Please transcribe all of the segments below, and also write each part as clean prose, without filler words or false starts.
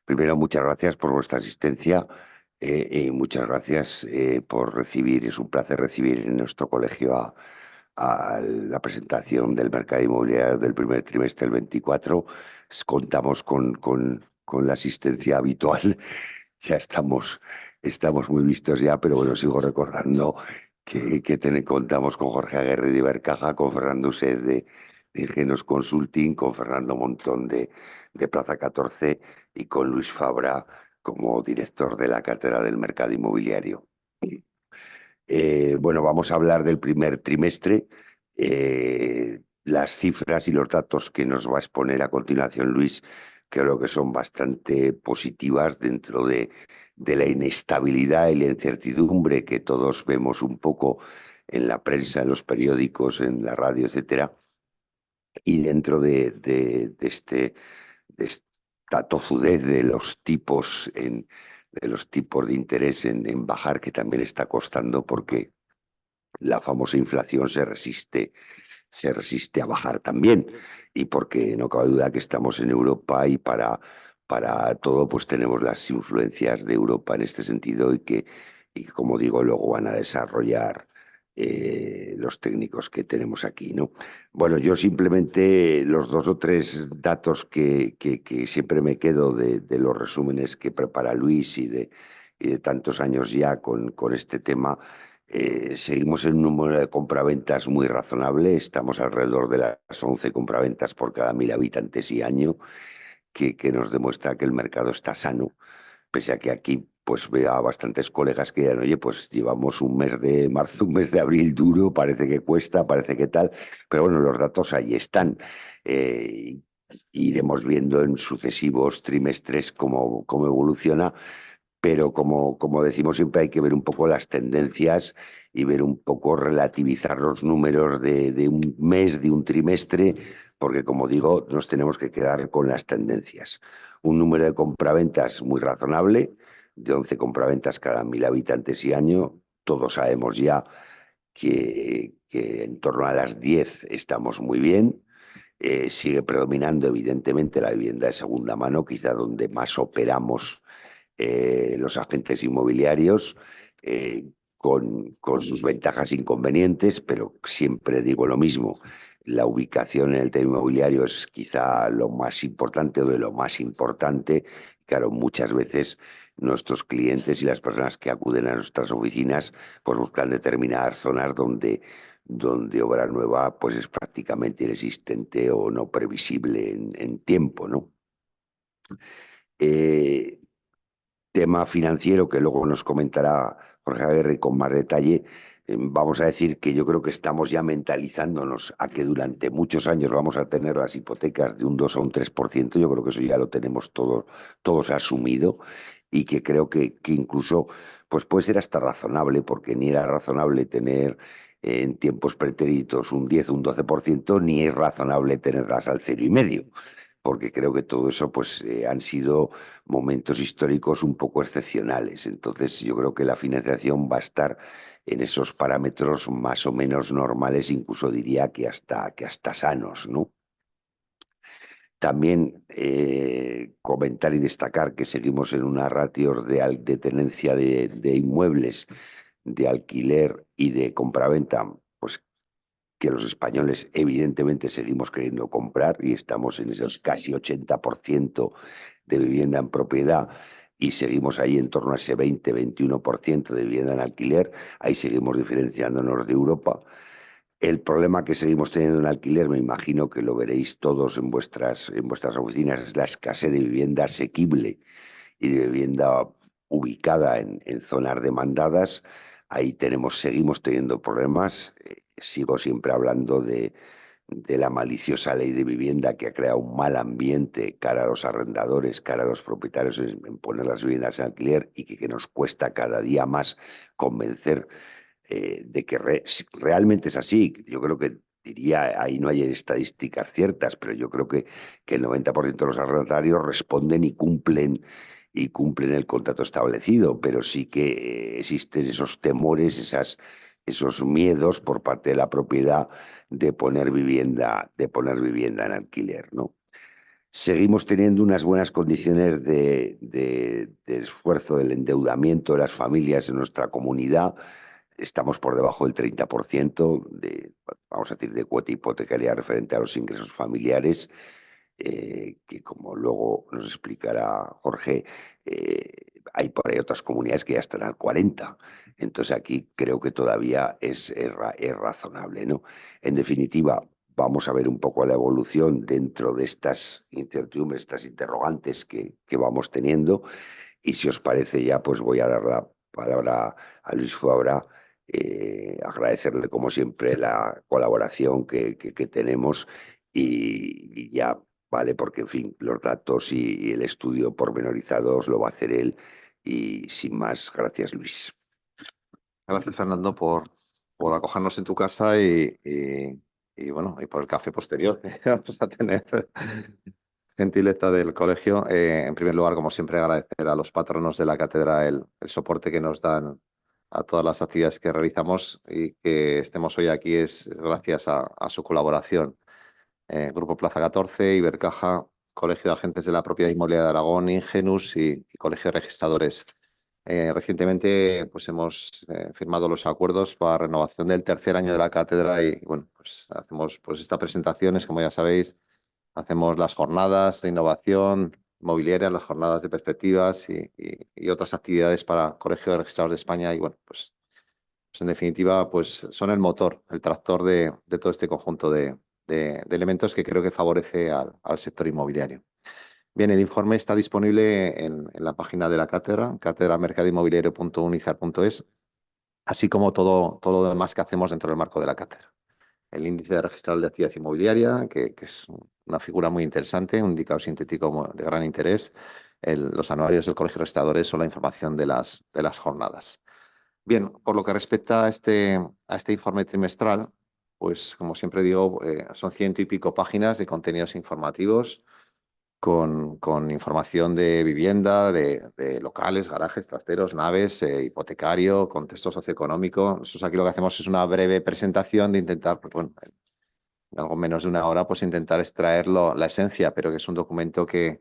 Primero, muchas gracias por vuestra asistencia y muchas gracias por recibir. Es un placer recibir en nuestro colegio a la presentación del mercado inmobiliario del primer trimestre del 24. Contamos con la asistencia habitual. Ya estamos muy vistos ya, pero bueno, sigo recordando que contamos con Jorge Aguerri de Ibercaja, con Fernando Used de Ingenos Consulting, con Fernando Montón de Plaza 14 y con Luis Fabra como director de la Cátedra del Mercado Inmobiliario. Bueno, vamos a hablar del primer trimestre. Las cifras y los datos que nos va a exponer a continuación Luis creo que son bastante positivas dentro de la inestabilidad y la incertidumbre que todos vemos un poco en la prensa, en los periódicos, en la radio, etcétera. Y dentro de esta tozudez de los tipos de interés en bajar, que también está costando porque la famosa inflación se resiste a bajar también. Y porque no cabe duda que estamos en Europa y para todo pues tenemos las influencias de Europa en este sentido y que, como digo, luego van a desarrollar los técnicos que tenemos aquí, ¿no? Bueno, yo simplemente los dos o tres datos que siempre me quedo de los resúmenes que prepara Luis y de tantos años ya con este tema. Seguimos en un número de compraventas muy razonable, estamos alrededor de las 11 compraventas por cada 1.000 habitantes y año, que nos demuestra que el mercado está sano, pese a que aquí pues veo a bastantes colegas que dirán, oye, pues llevamos un mes de marzo, un mes de abril duro, parece que cuesta, parece que tal, pero bueno, los datos ahí están. Eh, Iremos viendo en sucesivos trimestres cómo evoluciona, pero como decimos siempre hay que ver un poco las tendencias y ver un poco relativizar los números de un mes, de un trimestre, porque como digo, nos tenemos que quedar con las tendencias. Un número de compraventas muy razonable, de 11 compraventas cada 1.000 habitantes y año. Todos sabemos ya que en torno a las 10 estamos muy bien. Sigue predominando evidentemente la vivienda de segunda mano, quizá donde más operamos los agentes inmobiliarios, con sus ventajas e inconvenientes, pero siempre digo lo mismo. La ubicación en el tema inmobiliario es quizá lo más importante o de lo más importante. Claro, muchas veces nuestros clientes y las personas que acuden a nuestras oficinas pues buscan determinadas zonas donde obra nueva pues es prácticamente inexistente o no previsible en tiempo, ¿no? Eh, Tema financiero que luego nos comentará Jorge Aguirre con más detalle. Vamos a decir que yo creo que estamos ya mentalizándonos a que durante muchos años vamos a tener las hipotecas de un 2 a un 3%. Yo creo que eso ya lo tenemos todos asumido y que creo que incluso pues puede ser hasta razonable, porque ni era razonable tener en tiempos pretéritos un 10 o un 12%, ni es razonable tenerlas al 0,5, porque creo que todo eso pues han sido momentos históricos un poco excepcionales. Entonces yo creo que la financiación va a estar en esos parámetros más o menos normales, incluso diría que hasta sanos, ¿no? También comentar y destacar que seguimos en una ratio de tenencia de inmuebles, de alquiler y de compraventa, pues que los españoles evidentemente seguimos queriendo comprar y estamos en esos casi 80% de vivienda en propiedad y seguimos ahí en torno a ese 20-21% de vivienda en alquiler. Ahí seguimos diferenciándonos de Europa. El problema que seguimos teniendo en alquiler, me imagino que lo veréis todos en vuestras oficinas, es la escasez de vivienda asequible y de vivienda ubicada en zonas demandadas. Ahí seguimos teniendo problemas. Sigo siempre hablando de la maliciosa ley de vivienda que ha creado un mal ambiente cara a los arrendadores, cara a los propietarios en poner las viviendas en alquiler y que nos cuesta cada día más convencer de que realmente es así. Yo creo que diría, ahí no hay estadísticas ciertas, pero yo creo que el 90% de los arrendatarios responden y cumplen el contrato establecido, pero sí que existen esos temores, esos miedos por parte de la propiedad de poner vivienda en alquiler, ¿no? Seguimos teniendo unas buenas condiciones de esfuerzo del endeudamiento de las familias en nuestra comunidad. Estamos por debajo del 30% vamos a decir, de cuota hipotecaria referente a los ingresos familiares, que como luego nos explicará Jorge, hay por ahí otras comunidades que ya están al 40%. Entonces aquí creo que todavía es razonable, ¿no? En definitiva, vamos a ver un poco la evolución dentro de estas incertidumbres, estas interrogantes que vamos teniendo. Y si os parece ya, pues voy a dar la palabra a Luis Fabra, agradecerle como siempre la colaboración que tenemos y ya, ¿vale? Porque, en fin, los datos y el estudio pormenorizados lo va a hacer él. Y sin más, gracias, Luis. Gracias, Fernando, por acogernos en tu casa y, bueno, y por el café posterior que vamos a tener. Gentileza del colegio. En primer lugar, como siempre, agradecer a los patronos de la cátedra el soporte que nos dan a todas las actividades que realizamos y que estemos hoy aquí es gracias a su colaboración. Grupo Plaza 14, Ibercaja, Colegio de Agentes de la Propiedad Inmobiliaria de Aragón, Ingenus y Colegio de Registradores. Recientemente pues hemos firmado los acuerdos para renovación del tercer año de la cátedra y bueno, pues hacemos pues estas presentaciones, como ya sabéis, hacemos las jornadas de innovación inmobiliaria, las jornadas de perspectivas y otras actividades para Colegio de Registradores de España y bueno, pues en definitiva pues son el motor, el tractor de todo este conjunto de elementos que creo que favorece al sector inmobiliario. Bien, el informe está disponible en la página de la cátedra, catedramercadoinmobiliario.unizar.es, así como todo lo demás que hacemos dentro del marco de la cátedra. El índice de registral de actividad inmobiliaria, que es una figura muy interesante, un indicador sintético de gran interés, los anuarios del Colegio de Registradores o la información de las jornadas. Bien, por lo que respecta a este informe trimestral, pues como siempre digo, son 100 y pico páginas de contenidos informativos con información de vivienda, de locales, garajes, trasteros, naves, hipotecario, contexto socioeconómico. Nosotros aquí lo que hacemos es una breve presentación de intentar, pues, bueno, en algo menos de una hora, pues intentar extraer la esencia, pero que es un documento que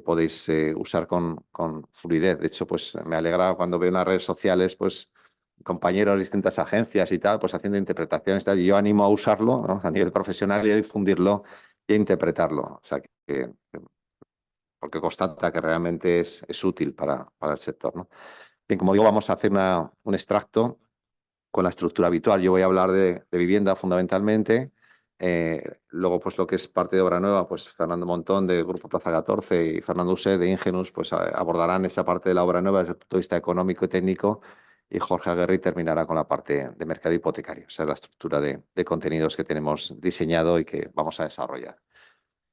podéis usar con fluidez. De hecho, pues me alegra cuando veo en las redes sociales, pues compañeros de distintas agencias y tal, pues haciendo interpretaciones y tal, y yo animo a usarlo, ¿no? A nivel profesional y a difundirlo y a interpretarlo. O sea, porque constata que realmente es útil para el sector, ¿no? Bien, como digo, vamos a hacer un extracto con la estructura habitual. Yo voy a hablar de vivienda fundamentalmente. Luego, pues lo que es parte de obra nueva, pues Fernando Montón del Grupo Plaza 14 y Fernando Usé de Ingenus, pues abordarán esa parte de la obra nueva desde el punto de vista económico y técnico. Y Jorge Aguerri terminará con la parte de mercado hipotecario, o sea, la estructura de contenidos que tenemos diseñado y que vamos a desarrollar.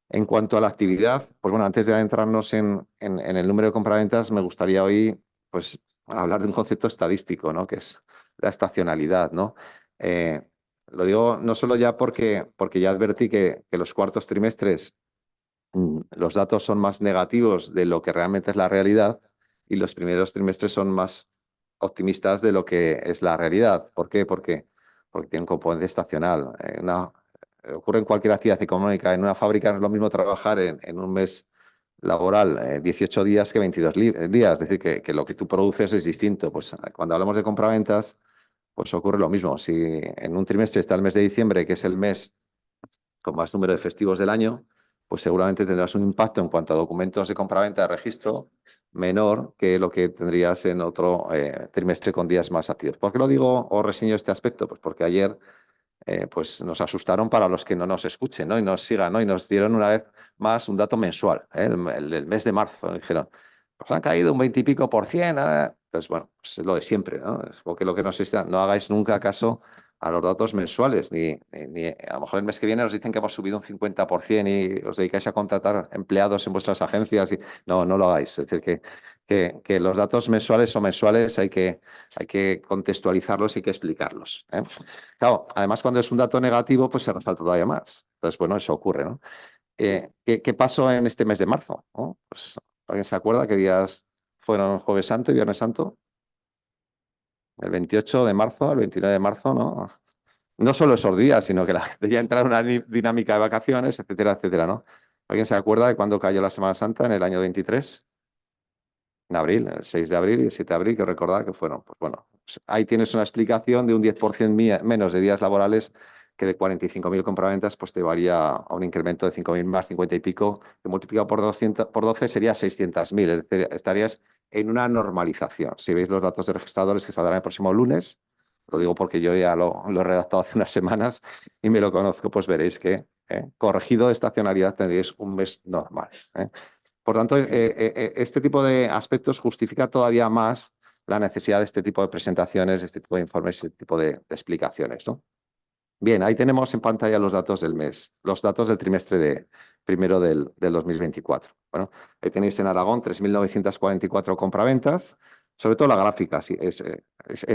En cuanto a la actividad, pues bueno, antes de adentrarnos en el número de compraventas, me gustaría hoy pues, hablar de un concepto estadístico, ¿no? Que es la estacionalidad, ¿no? Eh, lo digo no solo ya porque ya advertí que los cuartos trimestres los datos son más negativos de lo que realmente es la realidad y los primeros trimestres son más optimistas de lo que es la realidad. ¿Por qué? Porque tiene un componente estacional. Ocurre en cualquier actividad económica. En una fábrica no es lo mismo trabajar en un mes laboral 18 días que 22 días. Es decir, que lo que tú produces es distinto. Pues cuando hablamos de compraventas, pues ocurre lo mismo. Si en un trimestre está el mes de diciembre, que es el mes con más número de festivos del año, pues seguramente tendrás un impacto en cuanto a documentos de compraventa de registro menor que lo que tendrías en otro trimestre con días más activos. ¿Por qué lo digo o reseño este aspecto? Pues porque ayer pues nos asustaron para los que no nos escuchen, ¿no? Y nos sigan, ¿no? Y nos dieron una vez más un dato mensual, el del mes de marzo. Nos dijeron, pues han caído un 20 y pico %. Entonces, bueno, pues es lo de siempre, ¿no? Es porque lo que nos está, no hagáis nunca caso a los datos mensuales, ni a lo mejor el mes que viene os dicen que hemos subido un 50% y os dedicáis a contratar empleados en vuestras agencias. No lo hagáis. Es decir, que los datos mensuales son mensuales, hay que contextualizarlos y hay que explicarlos, ¿eh? Claro, además cuando es un dato negativo, pues se resalta todavía más. Entonces, bueno, eso ocurre, ¿no? ¿Qué pasó en este mes de marzo? ¿No? Pues, ¿alguien se acuerda qué días fueron Jueves Santo y Viernes Santo? El 28 de marzo, el 29 de marzo, ¿no? No solo esos días, sino que la gente ya entra en una dinámica de vacaciones, etcétera, etcétera, ¿no? ¿Alguien se acuerda de cuándo cayó la Semana Santa en el año 23? En abril, el 6 de abril y el 7 de abril, que recordar que fueron, pues bueno, pues ahí tienes una explicación de un 10% menos de días laborales que de 45.000 compraventas, pues te varía a un incremento de 5.000 más 50 y pico, que multiplicado por 200, por 12 sería 600.000, es decir, estarías en una normalización. Si veis los datos de registradores que saldrán el próximo lunes, lo digo porque yo ya lo he redactado hace unas semanas y me lo conozco, pues veréis que corregido de estacionalidad tendréis un mes normal. Por tanto, este tipo de aspectos justifica todavía más la necesidad de este tipo de presentaciones, de este tipo de informes, este tipo de explicaciones, ¿no? Bien, ahí tenemos en pantalla los datos del mes, los datos del trimestre primero del 2024. Bueno, ahí tenéis en Aragón 3.944 compraventas, sobre todo la gráfica, sí, es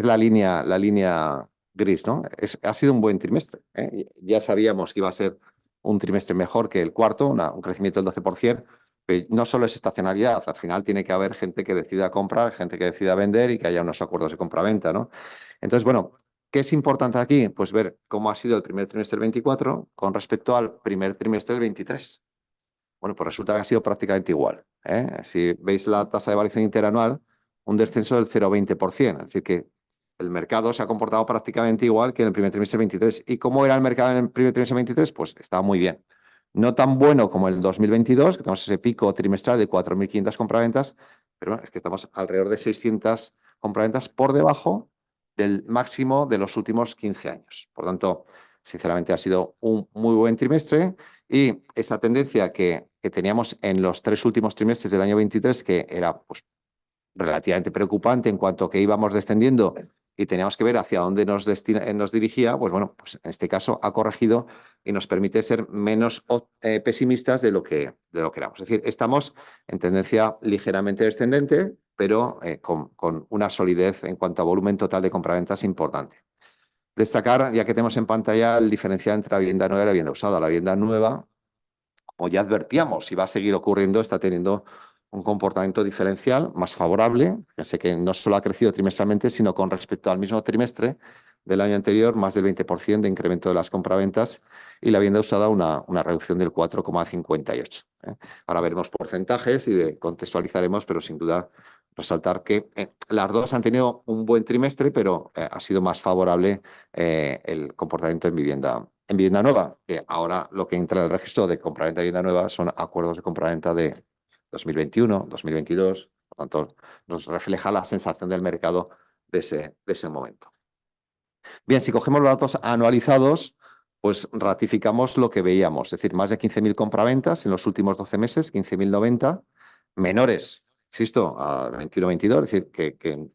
la línea gris, ¿no? Ha sido un buen trimestre, ¿eh? Ya sabíamos que iba a ser un trimestre mejor que el cuarto, un crecimiento del 12%, pero no solo es estacionalidad, al final tiene que haber gente que decida comprar, gente que decida vender y que haya unos acuerdos de compraventa, ¿no? Entonces, bueno, ¿qué es importante aquí? Pues ver cómo ha sido el primer trimestre del 24 con respecto al primer trimestre del 23. Bueno, pues resulta que ha sido prácticamente igual, ¿eh? Si veis la tasa de variación interanual, un descenso del 0,20%. Es decir, que el mercado se ha comportado prácticamente igual que en el primer trimestre del 23. ¿Y cómo era el mercado en el primer trimestre del 23? Pues estaba muy bien. No tan bueno como el 2022, que tenemos ese pico trimestral de 4.500 compraventas, pero bueno, es que estamos alrededor de 600 compraventas por debajo del máximo de los últimos 15 años. Por tanto, sinceramente ha sido un muy buen trimestre y esa tendencia que teníamos en los 3 últimos trimestres del año 23, que era pues, relativamente preocupante en cuanto que íbamos descendiendo y teníamos que ver hacia dónde nos dirigía, pues bueno, pues en este caso ha corregido y nos permite ser menos pesimistas de lo que éramos. Es decir, estamos en tendencia ligeramente descendente, pero con una solidez en cuanto a volumen total de compraventas importante. Destacar, ya que tenemos en pantalla, el diferencial entre la vivienda nueva y la vivienda usada. La vivienda nueva, como ya advertíamos, y va a seguir ocurriendo, está teniendo un comportamiento diferencial más favorable. Fíjense que no solo ha crecido trimestralmente, sino con respecto al mismo trimestre del año anterior, más del 20% de incremento de las compraventas y la vivienda usada una reducción del 4,58. Ahora veremos porcentajes y contextualizaremos, pero sin duda resaltar que las dos han tenido un buen trimestre, pero ha sido más favorable el comportamiento en vivienda nueva, que ahora lo que entra en el registro de compraventa de vivienda nueva son acuerdos de compraventa de 2021, 2022, por tanto, nos refleja la sensación del mercado de ese momento. Bien, si cogemos los datos anualizados, pues ratificamos lo que veíamos, es decir, más de 15.000 compraventas en los últimos 12 meses, 15.090, menores, insisto, a 21-22, es decir, que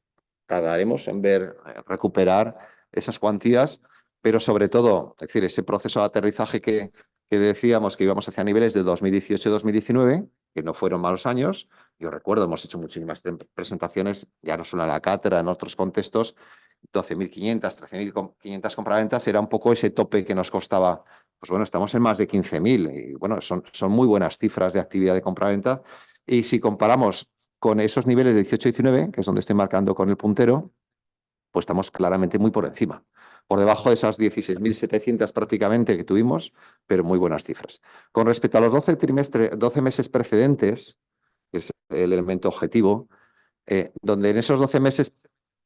tardaremos en ver recuperar esas cuantías, pero sobre todo, es decir, ese proceso de aterrizaje que decíamos que íbamos hacia niveles de 2018-2019, que no fueron malos años. Yo recuerdo, hemos hecho muchísimas presentaciones, ya no solo en la cátedra, en otros contextos, 12.500, 13.500 compraventas era un poco ese tope que nos costaba. Pues bueno, estamos en más de 15.000 y bueno, son muy buenas cifras de actividad de compraventa. Y si comparamos con esos niveles de 18-19, que es donde estoy marcando con el puntero, pues estamos claramente muy por encima. Por debajo de esas 16.700 prácticamente que tuvimos, pero muy buenas cifras. Con respecto a los 12 meses precedentes, que es el elemento objetivo, donde en esos 12 meses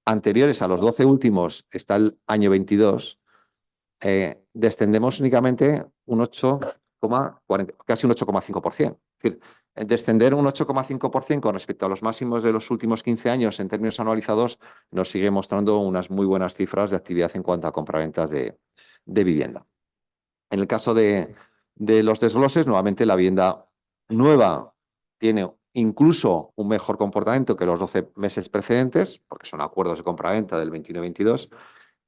anteriores a los 12 últimos está el año 22, descendemos únicamente un 8,40, casi un 8,5%. Es decir, descender un 8,5% con respecto a los máximos de los últimos 15 años en términos anualizados nos sigue mostrando unas muy buenas cifras de actividad en cuanto a compraventas de vivienda. En el caso de los desgloses, nuevamente la vivienda nueva tiene incluso un mejor comportamiento que los 12 meses precedentes, porque son acuerdos de compraventa del 21-22,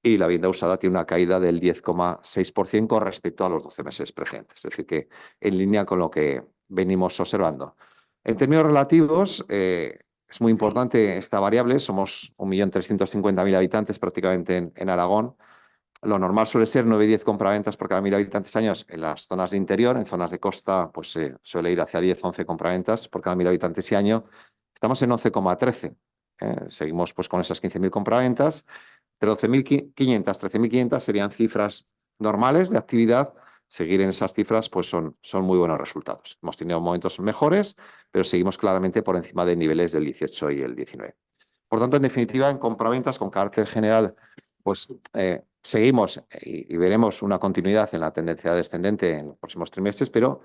y la vivienda usada tiene una caída del 10,6% con respecto a los 12 meses precedentes, es decir, que en línea con lo que venimos observando. En términos relativos, es muy importante esta variable, somos 1.350.000 habitantes prácticamente en Aragón. Lo normal suele ser 9-10 compraventas por cada 1.000 habitantes años en las zonas de interior. En zonas de costa, pues suele ir hacia 10-11 compraventas por cada 1.000 habitantes y año. Estamos en 11,13. Seguimos pues con esas 15.000 compraventas. De 12.500, 13.500 serían cifras normales de actividad. seguir en esas cifras, pues son muy buenos resultados. Hemos tenido momentos mejores, pero seguimos claramente por encima de niveles del 18 y el 19. Por tanto, en definitiva, en compraventas con carácter general, pues seguimos y veremos una continuidad en la tendencia descendente en los próximos trimestres, pero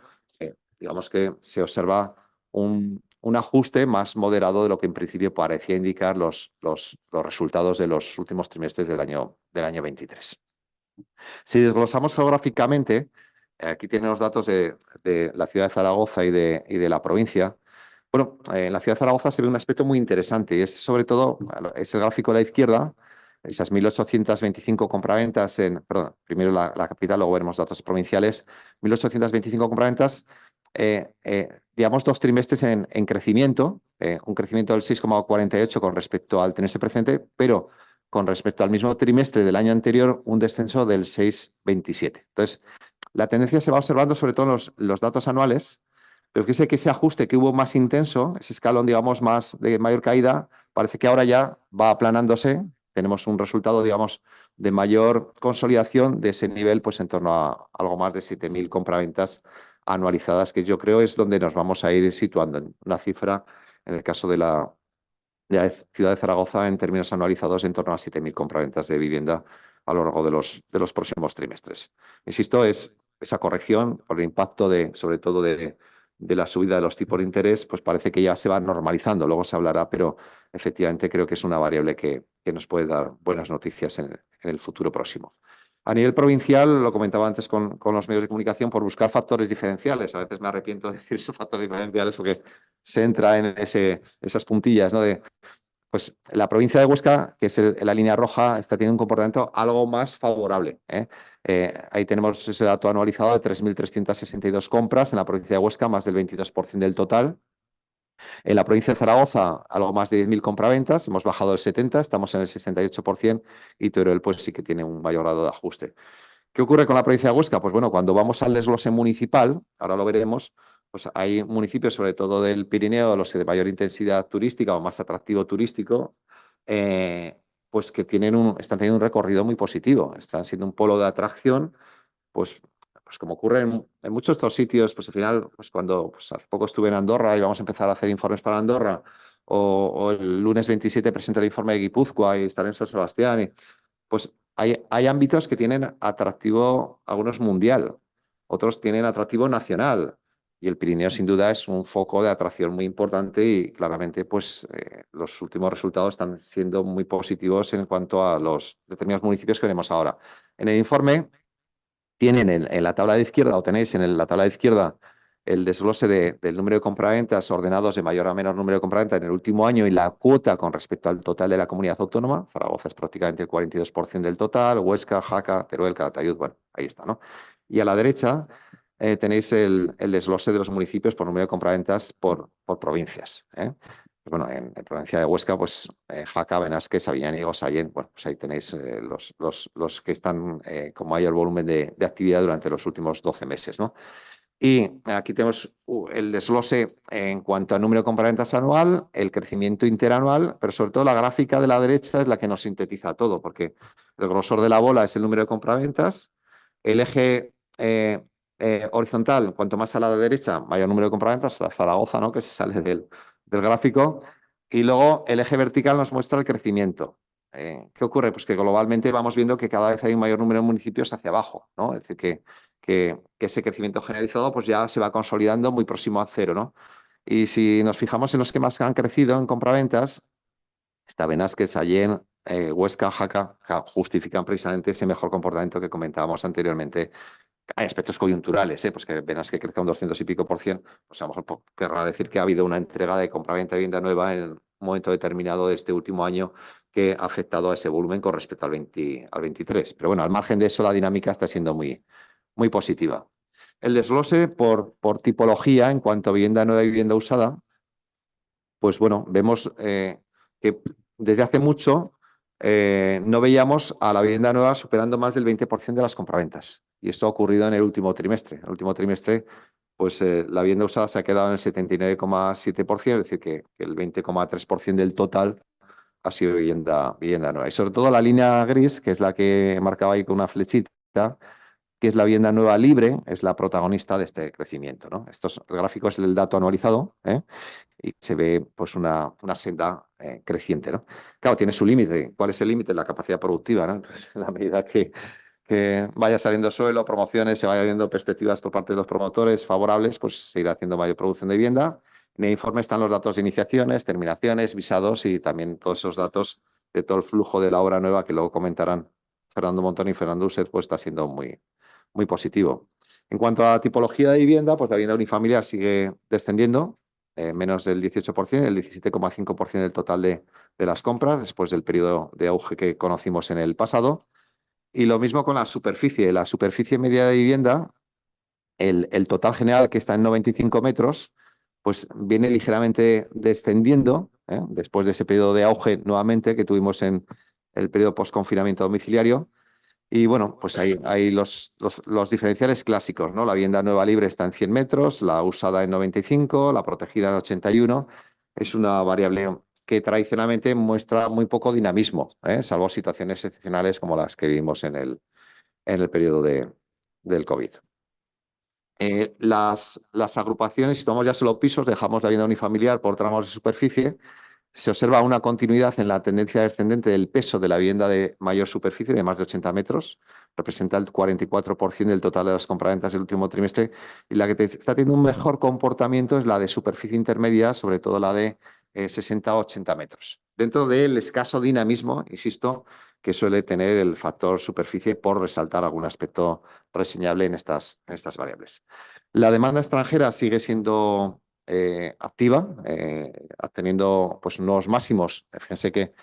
digamos que se observa un ajuste más moderado de lo que en principio parecía indicar los resultados de los últimos trimestres del año 23. Si desglosamos geográficamente, aquí tienen los datos de la ciudad de Zaragoza y de la provincia. Bueno, en la ciudad de Zaragoza se ve un aspecto muy interesante y es sobre todo, es el gráfico de la izquierda, esas 1.825 compraventas perdón, primero la capital, luego veremos datos provinciales, 1.825 compraventas, digamos 2 trimestres en crecimiento, un crecimiento del 6,48 con respecto al trimestre precedente, pero con respecto al mismo trimestre del año anterior, un descenso del 6,27. Entonces, la tendencia se va observando sobre todo en los datos anuales, pero fíjese que ese ajuste que hubo más intenso, ese escalón, digamos, más de mayor caída, parece que ahora ya va aplanándose. Tenemos un resultado, digamos, de mayor consolidación de ese nivel, pues en torno a algo más de 7.000 compraventas anualizadas, que yo creo es donde nos vamos a ir situando en una cifra, en el caso de la ciudad de Zaragoza, en términos anualizados, en torno a 7.000 compraventas de vivienda a lo largo de los próximos trimestres. Insisto, es esa corrección por el impacto sobre todo de la subida de los tipos de interés, pues parece que ya se va normalizando, luego se hablará, pero efectivamente creo que es una variable que nos puede dar buenas noticias en el futuro próximo. A nivel provincial, lo comentaba antes con los medios de comunicación, por buscar factores diferenciales. A veces me arrepiento de decir esos factores diferenciales porque se entra en esas puntillas, ¿no? Pues la provincia de Huesca, que es la línea roja, está teniendo un comportamiento algo más favorable. Ahí tenemos ese dato anualizado de 3.362 compras en la provincia de Huesca, más del 22% del total. En la provincia de Zaragoza, algo más de 10.000 compraventas, hemos bajado el 70%, estamos en el 68%, y Teruel pues sí que tiene un mayor grado de ajuste. ¿Qué ocurre con la provincia de Huesca? Pues bueno, cuando vamos al desglose municipal, ahora lo veremos, pues hay municipios, sobre todo del Pirineo, los de mayor intensidad turística o más atractivo turístico, pues que están teniendo un recorrido muy positivo, están siendo un polo de atracción, pues, pues como ocurre en muchos de estos sitios, pues al final, pues cuando hace poco estuve en Andorra y vamos a empezar a hacer informes para Andorra, o el lunes 27 presento el informe de Guipúzcoa y estaré en San Sebastián, pues hay ámbitos que tienen atractivo, algunos mundial, otros tienen atractivo nacional. Y el Pirineo, sin duda, es un foco de atracción muy importante y claramente pues, los últimos resultados están siendo muy positivos en cuanto a los determinados municipios que veremos ahora. En el informe tienen en la tabla de izquierda, o tenéis en la tabla de izquierda, el desglose del número de compraventas ordenados de mayor a menor número de compraventas en el último año y la cuota con respecto al total de la comunidad autónoma. Zaragoza es prácticamente el 42% del total, Huesca, Jaca, Teruel, Calatayud, bueno, ahí está, ¿no? Y a la derecha tenéis el desglose de los municipios por número de compraventas por provincias. Bueno, en la provincia de Huesca, pues Jaca, Benasque, Sabiñánigo, Sallent, bueno, pues ahí tenéis los que están con mayor volumen de actividad durante los últimos 12 meses, ¿no? Y aquí tenemos el desglose en cuanto a número de compraventas anual, el crecimiento interanual, pero sobre todo la gráfica de la derecha es la que nos sintetiza todo, porque el grosor de la bola es el número de compraventas, el eje horizontal, cuanto más a la derecha, mayor número de compraventas, la Zaragoza, ¿no? Que se sale del gráfico, y luego el eje vertical nos muestra el crecimiento. ¿Qué ocurre? Pues que globalmente vamos viendo que cada vez hay un mayor número de municipios hacia abajo, ¿no? Es decir, que ese crecimiento generalizado pues ya se va consolidando muy próximo a cero, ¿no? Y si nos fijamos en los que más han crecido en compraventas, está Benasque, Sallent, Huesca, Jaca, justifican precisamente ese mejor comportamiento que comentábamos anteriormente. Hay aspectos coyunturales, pues que Benasque crezca un 200 y pico %, pues a lo mejor querrá decir que ha habido una entrega de compraventa de vivienda nueva en un momento determinado de este último año que ha afectado a ese volumen con respecto al 23. Pero bueno, al margen de eso, la dinámica está siendo muy, muy positiva. El desglose por tipología en cuanto a vivienda nueva y vivienda usada, pues bueno, vemos que desde hace mucho no veíamos a la vivienda nueva superando más del 20% de las compraventas. Y esto ha ocurrido en el último trimestre. En el último trimestre, pues la vivienda usada se ha quedado en el 79,7%, es decir, que el 20,3% del total ha sido vivienda nueva. Y sobre todo la línea gris, que es la que marcaba ahí con una flechita, que es la vivienda nueva libre, es la protagonista de este crecimiento, ¿no? El gráfico es el dato anualizado, ¿eh? Y se ve pues una senda creciente, ¿no? Claro, tiene su límite. ¿Cuál es el límite? La capacidad productiva, ¿no? Entonces, en la medida que vaya saliendo suelo, promociones, se vayan viendo perspectivas por parte de los promotores favorables, pues se irá haciendo mayor producción de vivienda. En el informe están los datos de iniciaciones, terminaciones, visados y también todos esos datos de todo el flujo de la obra nueva que luego comentarán Fernando Montón y Fernando Uset, pues está siendo muy, muy positivo. En cuanto a la tipología de vivienda, pues la vivienda unifamiliar sigue descendiendo, menos del 18%, el 17,5% del total de las compras, después del periodo de auge que conocimos en el pasado. Y lo mismo con la superficie. La superficie media de vivienda, el total general que está en 95 metros, pues viene ligeramente descendiendo, después de ese periodo de auge nuevamente que tuvimos en el periodo post-confinamiento domiciliario. Y bueno, pues hay los diferenciales clásicos, ¿no? La vivienda nueva libre está en 100 metros, la usada en 95, la protegida en 81. Es una variable que tradicionalmente muestra muy poco dinamismo, salvo situaciones excepcionales como las que vimos en el periodo del COVID. Las agrupaciones, si tomamos ya solo pisos, dejamos la vivienda unifamiliar por tramos de superficie, se observa una continuidad en la tendencia descendente del peso de la vivienda de mayor superficie, de más de 80 metros, representa el 44% del total de las compraventas del último trimestre, y la que está teniendo un mejor comportamiento es la de superficie intermedia, sobre todo la de 60 a 80 metros. Dentro del escaso dinamismo, insisto, que suele tener el factor superficie, por resaltar algún aspecto reseñable en estas variables. La demanda extranjera sigue siendo activa, teniendo pues, nuevos máximos. Fíjense que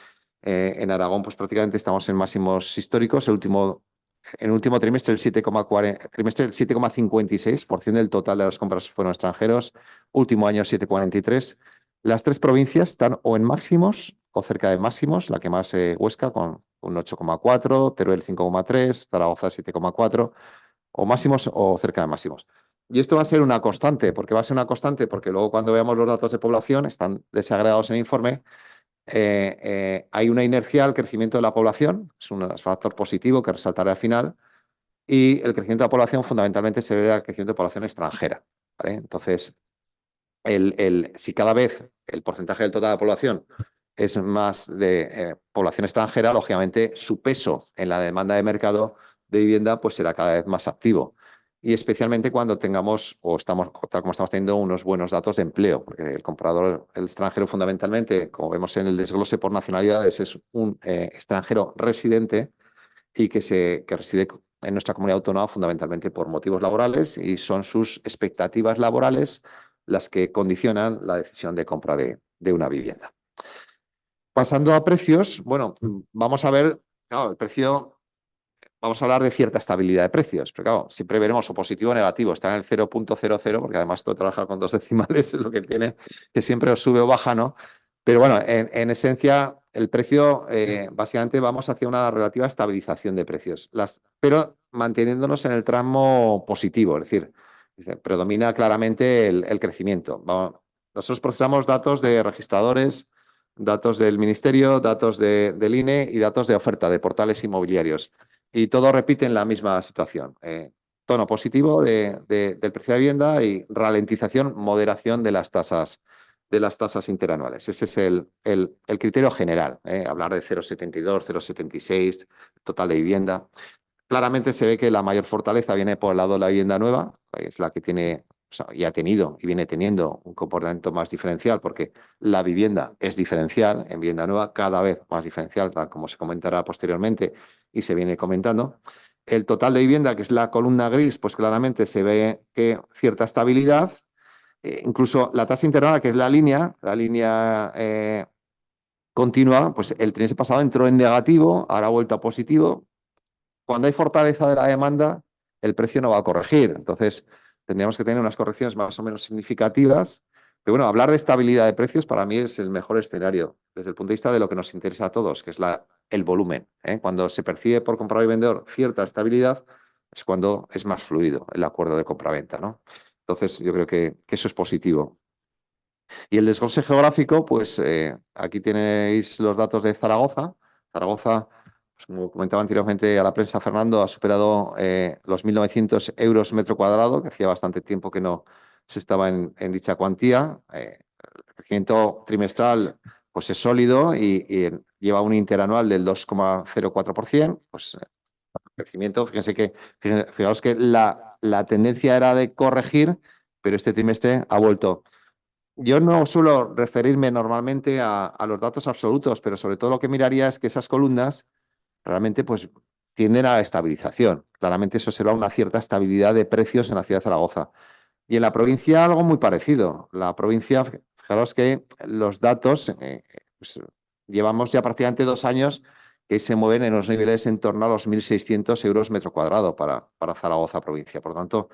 en Aragón pues, prácticamente estamos en máximos históricos. En el último trimestre, el 7,56% del total de las compras fueron extranjeros. Último año, 7,43%. Las tres provincias están o en máximos o cerca de máximos. La que más, Huesca, con un 8,4%, Teruel 5,3%, Zaragoza 7,4%, o máximos o cerca de máximos. Y esto va a ser una constante, porque luego cuando veamos los datos de población, están desagregados en el informe, hay una inercia al crecimiento de la población, es un factor positivo que resaltaré al final, y el crecimiento de la población fundamentalmente se debe al crecimiento de población extranjera, ¿vale? Entonces, si cada vez el porcentaje del total de la población es más de población extranjera, lógicamente su peso en la demanda de mercado de vivienda pues será cada vez más activo. Y especialmente cuando tengamos, o estamos, tal como estamos teniendo, unos buenos datos de empleo, porque el comprador, el extranjero fundamentalmente, como vemos en el desglose por nacionalidades, es un extranjero residente y que reside en nuestra comunidad autónoma fundamentalmente por motivos laborales, y son sus expectativas laborales las que condicionan la decisión de compra de una vivienda. Pasando a precios, bueno, vamos a ver, claro, el precio, vamos a hablar de cierta estabilidad de precios, pero claro, siempre veremos o positivo o negativo, está en el 0,00, porque además todo trabaja con dos decimales, es lo que tiene, que siempre os sube o baja, ¿no? Pero bueno, en esencia, el precio, básicamente vamos hacia una relativa estabilización de precios, pero manteniéndonos en el tramo positivo, es decir, predomina claramente el crecimiento. Nosotros procesamos datos de registradores, datos del Ministerio, datos del INE y datos de oferta de portales inmobiliarios. Y todos repiten la misma situación. Tono positivo del precio de vivienda y ralentización, moderación de las tasas interanuales. Ese es el criterio general. Hablar de 0,72, 0,76, total de vivienda. Claramente se ve que la mayor fortaleza viene por el lado de la vivienda nueva, que es la que tiene, o sea, y ha tenido y viene teniendo un comportamiento más diferencial, porque la vivienda es diferencial, en vivienda nueva cada vez más diferencial, tal como se comentará posteriormente y se viene comentando. El total de vivienda, que es la columna gris, pues claramente se ve que cierta estabilidad. Incluso la tasa interanual, que es la línea continua, pues el trimestre pasado entró en negativo, ahora ha vuelto a positivo. Cuando hay fortaleza de la demanda, el precio no va a corregir. Entonces, tendríamos que tener unas correcciones más o menos significativas. Pero bueno, hablar de estabilidad de precios para mí es el mejor escenario desde el punto de vista de lo que nos interesa a todos, que es el volumen. Cuando se percibe por comprador y vendedor cierta estabilidad, es cuando es más fluido el acuerdo de compraventa, ¿no? Entonces, yo creo que eso es positivo. Y el desglose geográfico, pues aquí tenéis los datos de Zaragoza. Zaragoza pues, como comentaba anteriormente a la prensa, Fernando, ha superado los 1.900 euros metro cuadrado, que hacía bastante tiempo que no se estaba en dicha cuantía. El crecimiento trimestral pues, es sólido y lleva un interanual del 2,04%. Pues, crecimiento, fijaos que la tendencia era de corregir, pero este trimestre ha vuelto. Yo no suelo referirme normalmente a los datos absolutos, pero sobre todo lo que miraría es que esas columnas realmente pues tienden a la estabilización. Claramente eso será una cierta estabilidad de precios en la ciudad de Zaragoza. Y en la provincia algo muy parecido. La provincia, fijaros que los datos, pues, llevamos ya prácticamente 2 años que se mueven en los niveles en torno a los 1.600 euros metro cuadrado para Zaragoza provincia. Por lo tanto,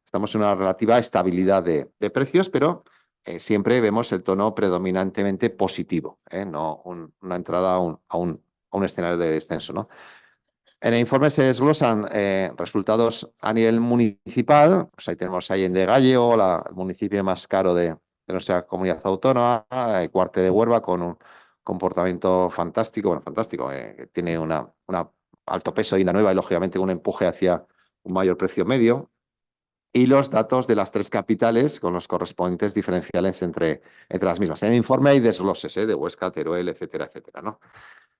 estamos en una relativa estabilidad de precios, pero siempre vemos el tono predominantemente positivo, no una entrada a un escenario de descenso, ¿no? En el informe se desglosan resultados a nivel municipal. Pues ahí tenemos Allende Gállego, el municipio más caro de nuestra comunidad autónoma, Cuarte de Huerva, con un comportamiento fantástico, bueno, fantástico, que tiene un alto peso de Isla Nueva y, lógicamente, un empuje hacia un mayor precio medio. Y los datos de las 3 capitales con los correspondientes diferenciales entre las mismas. En el informe hay desgloses de Huesca, Teruel, etcétera, etcétera, ¿no?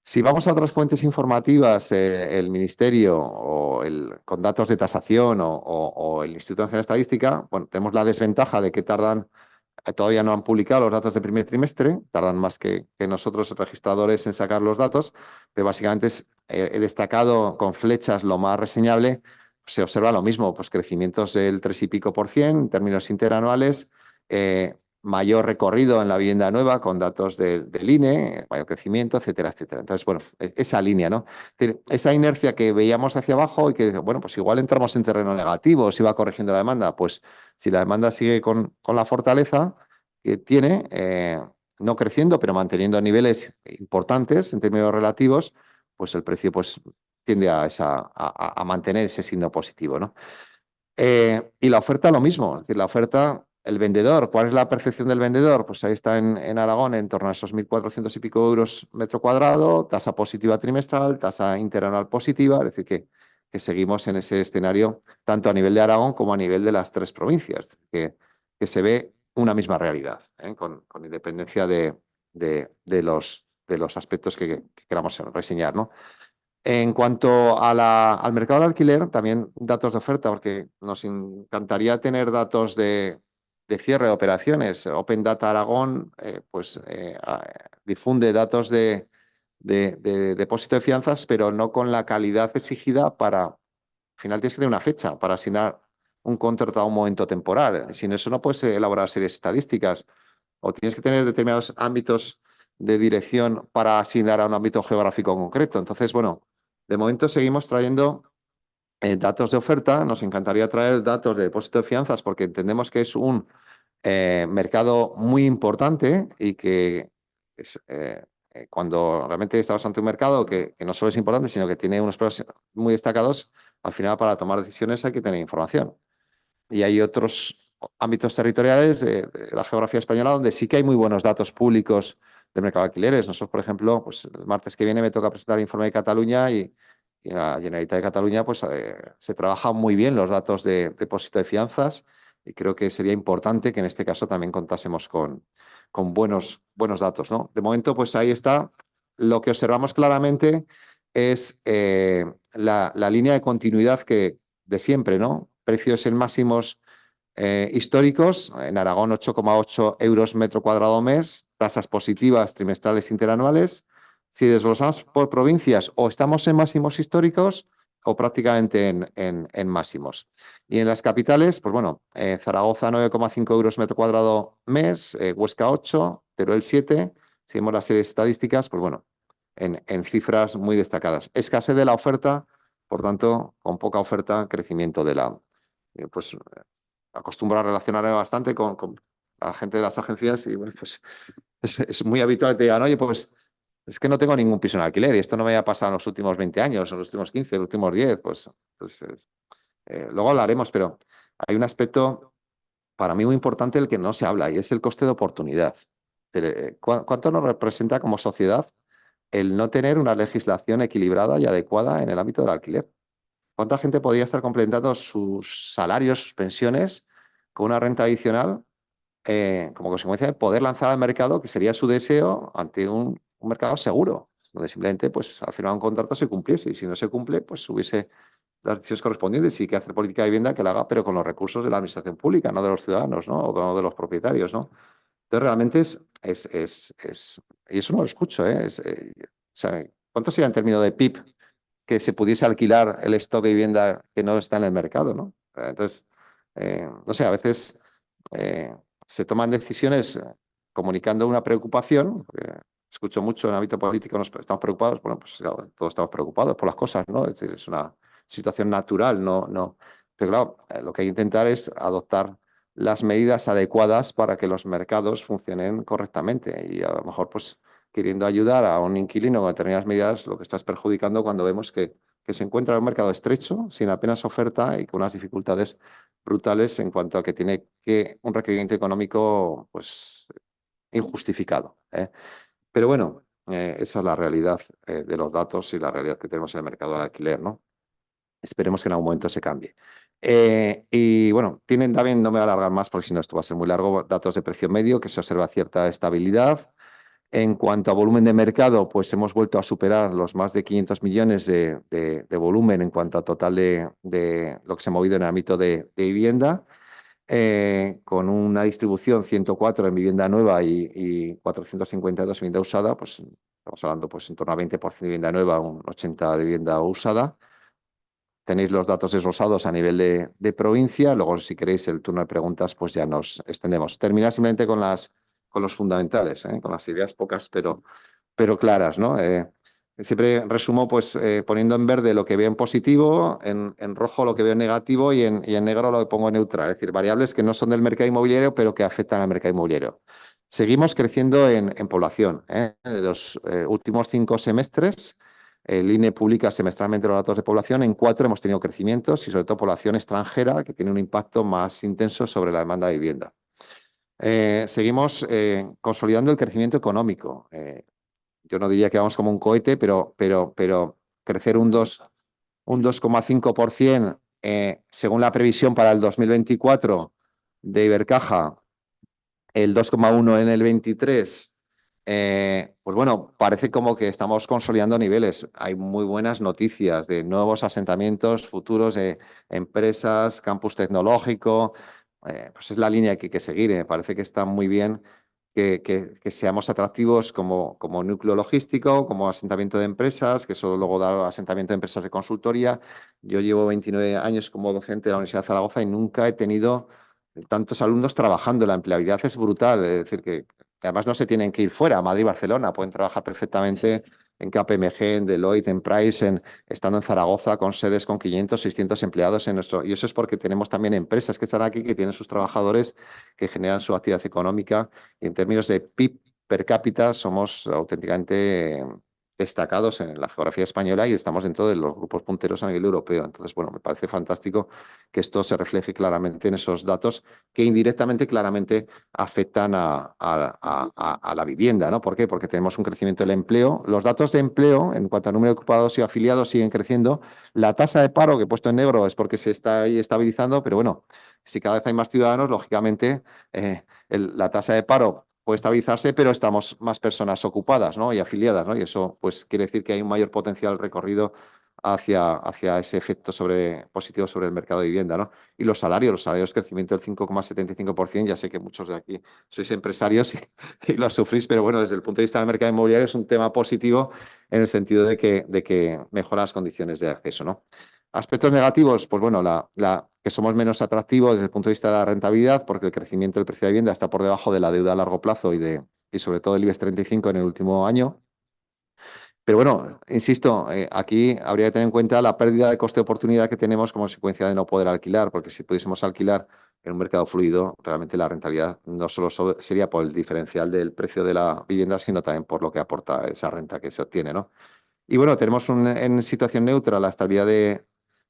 Si vamos a otras fuentes informativas, el Ministerio con datos de tasación o el Instituto Nacional de Estadística, bueno, tenemos la desventaja de que todavía no han publicado los datos del primer trimestre, tardan más que nosotros registradores en sacar los datos, pero básicamente he destacado con flechas lo más reseñable. Se observa lo mismo, pues crecimientos del 3 y pico% en términos interanuales, mayor recorrido en la vivienda nueva con datos del INE, mayor crecimiento, etcétera, etcétera. Entonces, bueno, esa línea, ¿no? Es decir, esa inercia que veíamos hacia abajo y que, bueno, pues igual entramos en terreno negativo, si va corrigiendo la demanda, pues si la demanda sigue con la fortaleza que tiene, no creciendo, pero manteniendo niveles importantes en términos relativos, pues el precio pues tiende a mantener ese signo positivo, ¿no? Y la oferta lo mismo, es decir, la oferta, el vendedor, ¿cuál es la percepción del vendedor? Pues ahí está en Aragón en torno a esos 1.400 y pico euros metro cuadrado, tasa positiva trimestral, tasa interanual positiva, es decir, que seguimos en ese escenario tanto a nivel de Aragón como a nivel de las 3 provincias, que se ve una misma realidad, con independencia de los aspectos que queramos reseñar, ¿no? En cuanto al mercado de alquiler, también datos de oferta, porque nos encantaría tener datos de cierre de operaciones. Open Data Aragón difunde datos de depósito de fianzas, pero no con la calidad exigida al final tienes que tener una fecha para asignar un contrato a un momento temporal. Sin eso no puedes elaborar series estadísticas o tienes que tener determinados ámbitos de dirección para asignar a un ámbito geográfico concreto. Entonces, bueno, de momento seguimos trayendo datos de oferta. Nos encantaría traer datos de depósito de fianzas porque entendemos que es un mercado muy importante y que cuando realmente estamos ante un mercado que no solo es importante, sino que tiene unos precios muy destacados, al final para tomar decisiones hay que tener información. Y hay otros ámbitos territoriales de la geografía española donde sí que hay muy buenos datos públicos del mercado de alquileres. Nosotros, por ejemplo, pues el martes que viene me toca presentar el informe de Cataluña y en la Generalitat de Cataluña pues, se trabajan muy bien los datos de depósito de fianzas y creo que sería importante que en este caso también contásemos con buenos datos, ¿no? De momento, pues ahí está. Lo que observamos claramente es la línea de continuidad de siempre, ¿no? Precios en máximos históricos, en Aragón 8,8 euros metro cuadrado mes, tasas positivas trimestrales interanuales. Si desglosamos por provincias, o estamos en máximos históricos o prácticamente en máximos. Y en las capitales, pues bueno, Zaragoza 9,5 euros metro cuadrado mes, Huesca 8, Teruel 7. Seguimos las series estadísticas, pues bueno, en cifras muy destacadas. Escasez de la oferta, por tanto, con poca oferta, crecimiento de pues acostumbro a relacionarme bastante con la gente de las agencias y bueno, pues es muy habitual que te digan, oye, pues es que no tengo ningún piso en alquiler y esto no me ha pasado en los últimos 20 años, en los últimos 15, en los últimos 10, luego hablaremos, pero hay un aspecto para mí muy importante del que no se habla y es el coste de oportunidad. ¿Cuánto nos representa como sociedad el no tener una legislación equilibrada y adecuada en el ámbito del alquiler. ¿Cuánta gente podría estar complementando sus salarios, sus pensiones, con una renta adicional como consecuencia de poder lanzar al mercado, que sería su deseo, ante un mercado seguro, donde simplemente pues, al firmar un contrato se cumpliese y si no se cumple, pues hubiese las decisiones correspondientes y que hacer política de vivienda que la haga, pero con los recursos de la administración pública, no de los ciudadanos, ¿no? O no de los propietarios, ¿no? Entonces, realmente y eso no lo escucho, ¿eh? O sea, ¿cuánto sería en términos de PIB que se pudiese alquilar el stock de vivienda que no está en el mercado, ¿no? Entonces, no sé, a veces eh, se toman decisiones comunicando una preocupación. Escucho mucho en el ámbito político, estamos preocupados. Bueno, pues claro, todos estamos preocupados por las cosas, ¿no? Es decir, es una situación natural, no, no. Pero claro, lo que hay que intentar es adoptar las medidas adecuadas para que los mercados funcionen correctamente. Y a lo mejor, pues, queriendo ayudar a un inquilino con determinadas medidas, lo que estás perjudicando cuando vemos que se encuentra en un mercado estrecho, sin apenas oferta y con unas dificultades brutales en cuanto a que tiene que un requerimiento económico pues injustificado, ¿eh? Pero bueno, esa es la realidad de los datos y la realidad que tenemos en el mercado del alquiler, ¿no? Esperemos que en algún momento se cambie. Y bueno, tienen también, no me voy a alargar más porque si no esto va a ser muy largo, datos de precio medio, que se observa cierta estabilidad. En cuanto a volumen de mercado, pues hemos vuelto a superar los más de 500 millones de volumen en cuanto a total de lo que se ha movido en el ámbito de vivienda, con una distribución 104 en vivienda nueva y 452 en vivienda usada, pues estamos hablando pues en torno a 20% de vivienda nueva, un 80% de vivienda usada. Tenéis los datos desglosados a nivel de provincia. Luego, si queréis el turno de preguntas, pues ya nos extendemos. Terminar simplemente con los fundamentales, con las ideas pocas, pero claras, ¿no? Siempre resumo pues poniendo en verde lo que veo en positivo, en rojo lo que veo en negativo y en negro lo que pongo en neutral. Es decir, variables que no son del mercado inmobiliario, pero que afectan al mercado inmobiliario. Seguimos creciendo en población. De los últimos 5 semestres, el INE publica semestralmente los datos de población. En 4 hemos tenido crecimientos y sobre todo población extranjera, que tiene un impacto más intenso sobre la demanda de vivienda. Seguimos consolidando el crecimiento económico. Yo no diría que vamos como un cohete, pero crecer un 2,5% según la previsión para el 2024 de Ibercaja, el 2,1% en el 23, pues bueno, parece como que estamos consolidando niveles. Hay muy buenas noticias de nuevos asentamientos futuros de empresas, campus tecnológico. Pues es la línea que hay que seguir. Me parece que está muy bien que seamos atractivos como núcleo logístico, como asentamiento de empresas, que eso luego da asentamiento de empresas de consultoría. Yo llevo 29 años como docente de la Universidad de Zaragoza y nunca he tenido tantos alumnos trabajando. La empleabilidad es brutal, es decir, que además no se tienen que ir fuera, a Madrid, Barcelona, pueden trabajar perfectamente en KPMG, en Deloitte, en Price, estando en Zaragoza, con sedes con 500, 600 empleados en nuestro. Y eso es porque tenemos también empresas que están aquí, que tienen sus trabajadores, que generan su actividad económica. Y en términos de PIB per cápita, somos auténticamente destacados en la geografía española y estamos dentro de los grupos punteros a nivel europeo. Entonces, bueno, me parece fantástico que esto se refleje claramente en esos datos que indirectamente, claramente afectan a la vivienda, ¿no? ¿Por qué? Porque tenemos un crecimiento del empleo. Los datos de empleo, en cuanto a número de ocupados y afiliados, siguen creciendo. La tasa de paro, que he puesto en negro, es porque se está ahí estabilizando, pero bueno, si cada vez hay más ciudadanos, lógicamente la tasa de paro puede estabilizarse, pero estamos más personas ocupadas, ¿no? Y afiliadas, ¿no? Y eso pues quiere decir que hay un mayor potencial recorrido hacia ese efecto positivo sobre el mercado de vivienda, ¿no? Y los salarios crecimiento del 5,75%, ya sé que muchos de aquí sois empresarios y lo sufrís, pero bueno, desde el punto de vista del mercado inmobiliario es un tema positivo en el sentido de que mejora las condiciones de acceso, ¿no? Aspectos negativos, pues bueno, que somos menos atractivos desde el punto de vista de la rentabilidad, porque el crecimiento del precio de vivienda está por debajo de la deuda a largo plazo y sobre todo el IBEX 35 en el último año. Pero bueno, insisto, aquí habría que tener en cuenta la pérdida de coste de oportunidad que tenemos como consecuencia de no poder alquilar, porque si pudiésemos alquilar en un mercado fluido, realmente la rentabilidad no solo sería por el diferencial del precio de la vivienda, sino también por lo que aporta esa renta que se obtiene, ¿no? Y bueno, tenemos en situación neutra la estabilidad de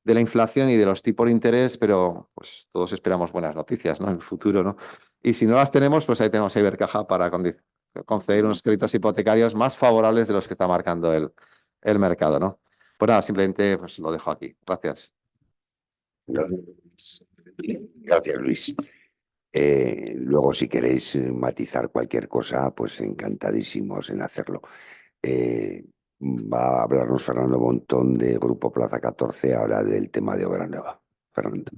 la inflación y de los tipos de interés, pero pues todos esperamos buenas noticias, ¿no? En el futuro, ¿no? Y si no las tenemos, pues ahí tenemos a Ibercaja para conceder unos créditos hipotecarios más favorables de los que está marcando el mercado, ¿no? Pues nada, simplemente pues, lo dejo aquí. Gracias. Gracias, Luis. Luego, si queréis matizar cualquier cosa, pues encantadísimos en hacerlo. Eh, Va a hablarnos Fernando Montón de Grupo Plaza 14, ahora del tema de Obra Nueva. Fernando.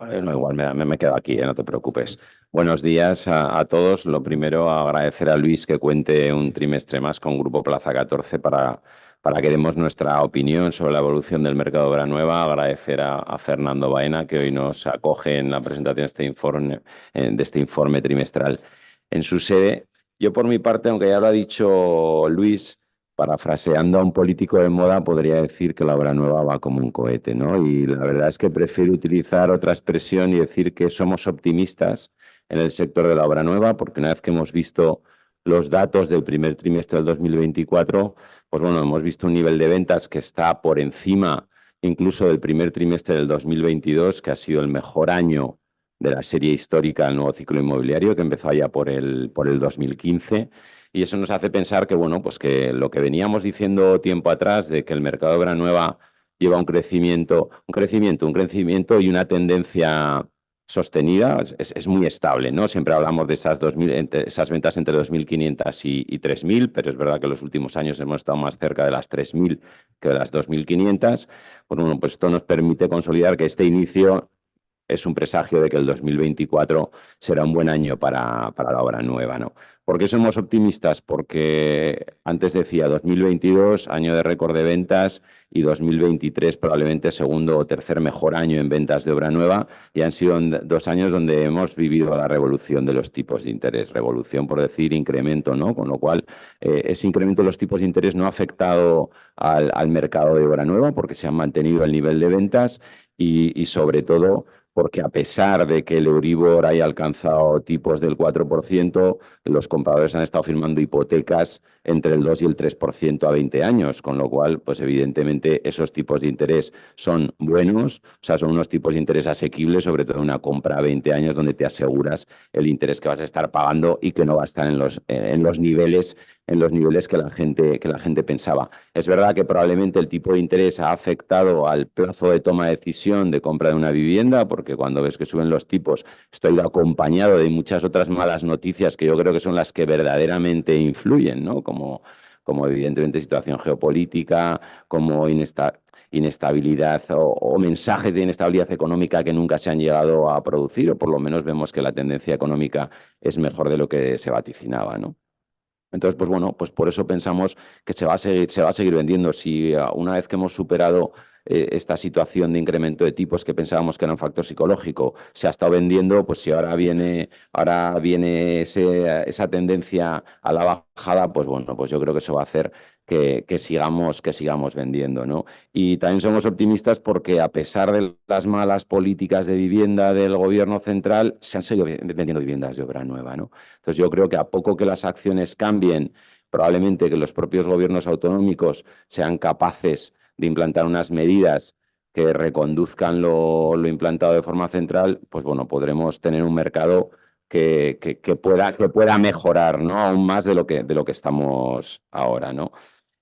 No, igual me quedo aquí, no te preocupes. Buenos días a todos. Lo primero, agradecer a Luis que cuente un trimestre más con Grupo Plaza 14 para que demos nuestra opinión sobre la evolución del mercado de obra nueva. Agradecer a Fernando Baena que hoy nos acoge en la presentación de este informe trimestral en su sede. Yo por mi parte, aunque ya lo ha dicho Luis, parafraseando a un político de moda, podría decir que la obra nueva va como un cohete, ¿no? Y la verdad es que prefiero utilizar otra expresión y decir que somos optimistas en el sector de la obra nueva, porque una vez que hemos visto los datos del primer trimestre del 2024, pues bueno, hemos visto un nivel de ventas que está por encima incluso del primer trimestre del 2022, que ha sido el mejor año de la serie histórica del nuevo ciclo inmobiliario, que empezó allá por el 2015. Y eso nos hace pensar que, bueno, pues que lo que veníamos diciendo tiempo atrás de que el mercado de obra nueva lleva un crecimiento y una tendencia sostenida, es muy estable, ¿no? Siempre hablamos de esas ventas entre 2.500 y 3.000, pero es verdad que en los últimos años hemos estado más cerca de las 3.000 que de las 2.500. Bueno, pues esto nos permite consolidar que este inicio es un presagio de que el 2024 será un buen año para la obra nueva, ¿no? ¿Por qué somos optimistas? Porque antes decía 2022, año de récord de ventas, y 2023 probablemente segundo o tercer mejor año en ventas de obra nueva, y han sido 2 años donde hemos vivido la revolución de los tipos de interés. Revolución por decir incremento, ¿no? Con lo cual, ese incremento de los tipos de interés no ha afectado al mercado de obra nueva porque se han mantenido el nivel de ventas y sobre todo porque a pesar de que el Euribor haya alcanzado tipos del 4%, los compradores han estado firmando hipotecas entre el 2 y el 3% a 20 años, con lo cual, pues evidentemente esos tipos de interés son buenos, o sea, son unos tipos de interés asequibles, sobre todo una compra a 20 años donde te aseguras el interés que vas a estar pagando y que no va a estar en los niveles que la gente pensaba. Es verdad que probablemente el tipo de interés ha afectado al plazo de toma de decisión de compra de una vivienda, porque cuando ves que suben los tipos, esto ha ido acompañado de muchas otras malas noticias que yo creo que son las que verdaderamente influyen, ¿no? Como evidentemente situación geopolítica, como inestabilidad o mensajes de inestabilidad económica que nunca se han llegado a producir, o por lo menos vemos que la tendencia económica es mejor de lo que se vaticinaba, ¿no? Entonces, pues bueno, pues por eso pensamos que se va a seguir vendiendo. Si una vez que hemos superado esta situación de incremento de tipos que pensábamos que era un factor psicológico, se ha estado vendiendo, pues si ahora viene esa tendencia a la bajada, pues bueno, pues yo creo que eso va a hacer que sigamos vendiendo, ¿no? Y también somos optimistas porque a pesar de las malas políticas de vivienda del gobierno central, se han seguido vendiendo viviendas de obra nueva, ¿no? Entonces yo creo que a poco que las acciones cambien, probablemente que los propios gobiernos autonómicos sean capaces de implantar unas medidas que reconduzcan lo implantado de forma central, pues bueno, podremos tener un mercado que pueda mejorar, ¿no? Aún más de lo que estamos ahora, ¿no?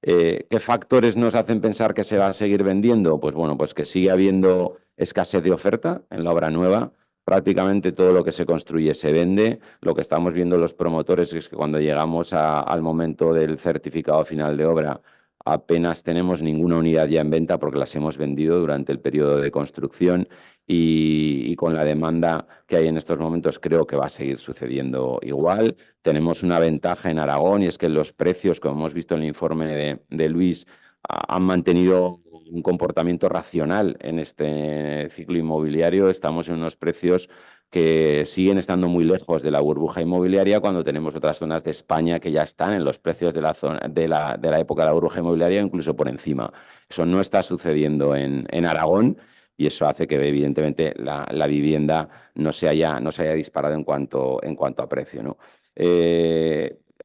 ¿Qué factores nos hacen pensar que se va a seguir vendiendo? Pues bueno, pues que sigue habiendo escasez de oferta en la obra nueva. Prácticamente todo lo que se construye se vende. Lo que estamos viendo los promotores es que cuando llegamos al momento del certificado final de obra, apenas tenemos ninguna unidad ya en venta porque las hemos vendido durante el periodo de construcción y con la demanda que hay en estos momentos creo que va a seguir sucediendo igual. Tenemos una ventaja en Aragón y es que los precios, como hemos visto en el informe de Luis, han mantenido un comportamiento racional en este ciclo inmobiliario. Estamos en unos precios que siguen estando muy lejos de la burbuja inmobiliaria cuando tenemos otras zonas de España que ya están en los precios de la época de la burbuja inmobiliaria, incluso por encima. Eso no está sucediendo en Aragón y eso hace que evidentemente la vivienda no se haya disparado en cuanto a precio, ¿no?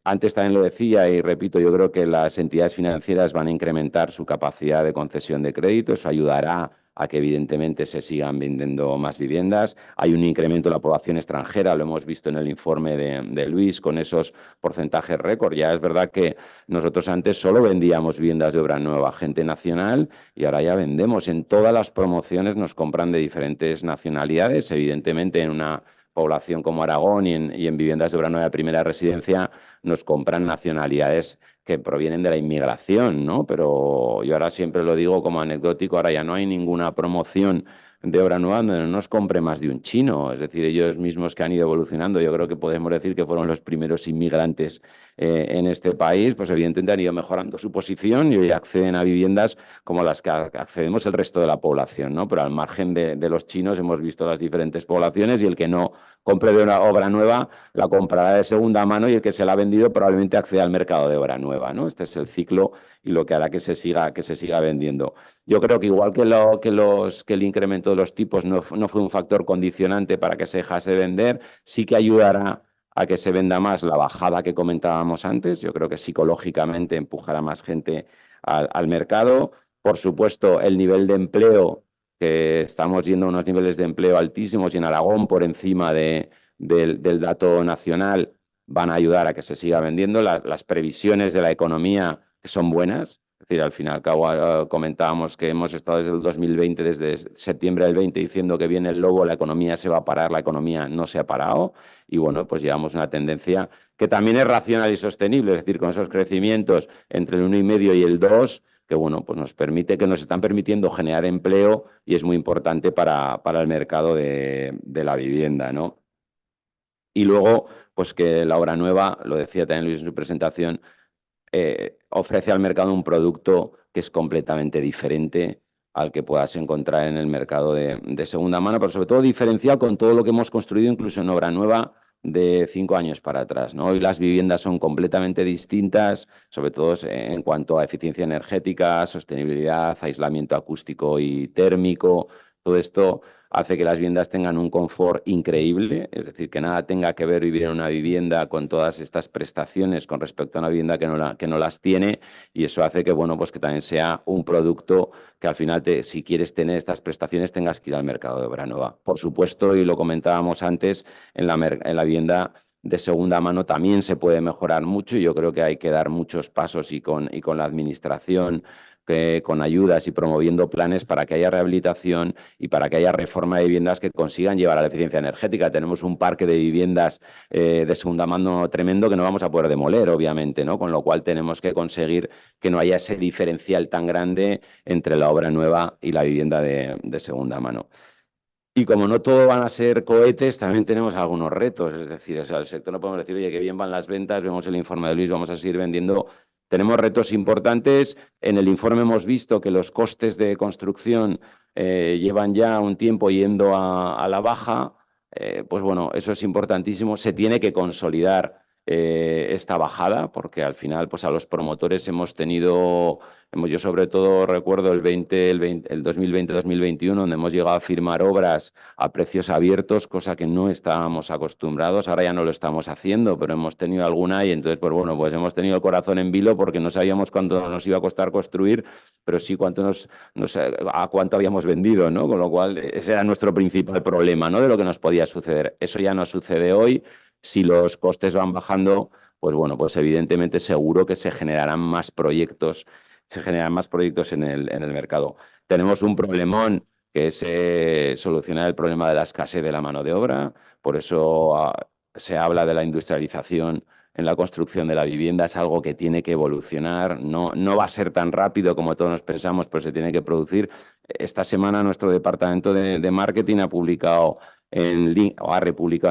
Antes también lo decía y repito, yo creo que las entidades financieras van a incrementar su capacidad de concesión de crédito, eso ayudará a que evidentemente se sigan vendiendo más viviendas. Hay un incremento de la población extranjera, lo hemos visto en el informe de Luis, con esos porcentajes récord. Ya es verdad que nosotros antes solo vendíamos viviendas de obra nueva, gente nacional, y ahora ya vendemos. En todas las promociones nos compran de diferentes nacionalidades, evidentemente en una población como Aragón y en viviendas de obra nueva de primera residencia nos compran nacionalidades que provienen de la inmigración, ¿no? Pero yo ahora siempre lo digo como anecdótico, ahora ya no hay ninguna promoción de obra nueva donde no nos compre más de un chino, es decir, ellos mismos que han ido evolucionando, yo creo que podemos decir que fueron los primeros inmigrantes en este país, pues evidentemente han ido mejorando su posición y hoy acceden a viviendas como las que accedemos el resto de la población, ¿no? Pero al margen de los chinos hemos visto las diferentes poblaciones y el que no compre de una obra nueva la comprará de segunda mano y el que se la ha vendido probablemente acceda al mercado de obra nueva, ¿no? Este es el ciclo y lo que hará que se siga vendiendo. Yo creo que igual que el incremento de los tipos no fue un factor condicionante para que se dejase de vender, sí que ayudará a que se venda más la bajada que comentábamos antes. Yo creo que psicológicamente empujará más gente al mercado. Por supuesto, el nivel de empleo, que estamos yendo a unos niveles de empleo altísimos y en Aragón por encima del dato nacional, van a ayudar a que se siga vendiendo. Las previsiones de la economía son buenas. Es decir, al final, comentábamos que hemos estado desde el 2020, desde septiembre del 20, diciendo que viene el lobo, la economía se va a parar, la economía no se ha parado. Y bueno, pues llevamos una tendencia que también es racional y sostenible, es decir, con esos crecimientos entre el 1,5 y el 2, que bueno, pues nos están permitiendo generar empleo y es muy importante para el mercado de la vivienda, ¿no? Y luego, pues que la obra nueva, lo decía también Luis en su presentación, ofrece al mercado un producto que es completamente diferente al que puedas encontrar en el mercado de segunda mano, pero sobre todo diferencial con todo lo que hemos construido incluso en obra nueva de 5 años para atrás, ¿no? Hoy las viviendas son completamente distintas, sobre todo en cuanto a eficiencia energética, sostenibilidad, aislamiento acústico y térmico. Todo esto hace que las viviendas tengan un confort increíble, es decir, que nada tenga que ver vivir en una vivienda con todas estas prestaciones con respecto a una vivienda que no las tiene, y eso hace que, bueno, pues que también sea un producto que al final, si quieres tener estas prestaciones, tengas que ir al mercado de obra nueva. Por supuesto, y lo comentábamos antes, en la vivienda de segunda mano también se puede mejorar mucho y yo creo que hay que dar muchos pasos y con la administración, con ayudas y promoviendo planes para que haya rehabilitación y para que haya reforma de viviendas que consigan llevar a la eficiencia energética. Tenemos un parque de viviendas de segunda mano tremendo que no vamos a poder demoler, obviamente, ¿no? Con lo cual tenemos que conseguir que no haya ese diferencial tan grande entre la obra nueva y la vivienda de segunda mano. Y como no todo van a ser cohetes, también tenemos algunos retos. Es decir, o sea, el sector no podemos decir, oye, que bien van las ventas, vemos el informe de Luis, vamos a seguir vendiendo. Tenemos retos importantes. En el informe hemos visto que los costes de construcción llevan ya un tiempo yendo a la baja. Pues bueno, eso es importantísimo. Se tiene que consolidar esta bajada, porque al final, pues a los promotores yo sobre todo recuerdo el 2020-2021, donde hemos llegado a firmar obras a precios abiertos, cosa que no estábamos acostumbrados. Ahora ya no lo estamos haciendo, pero hemos tenido alguna y entonces, pues bueno, pues hemos tenido el corazón en vilo porque no sabíamos cuánto nos iba a costar construir, pero sí a cuánto habíamos vendido, ¿no? Con lo cual, ese era nuestro principal problema, ¿no? De lo que nos podía suceder. Eso ya no sucede hoy. Si los costes van bajando, pues bueno, pues evidentemente seguro que se generarán más proyectos en el mercado. Tenemos un problemón que es solucionar el problema de la escasez de la mano de obra, por eso se habla de la industrialización en la construcción de la vivienda, es algo que tiene que evolucionar, no va a ser tan rápido como todos nos pensamos, pero se tiene que producir. Esta semana nuestro departamento de marketing ha republicado en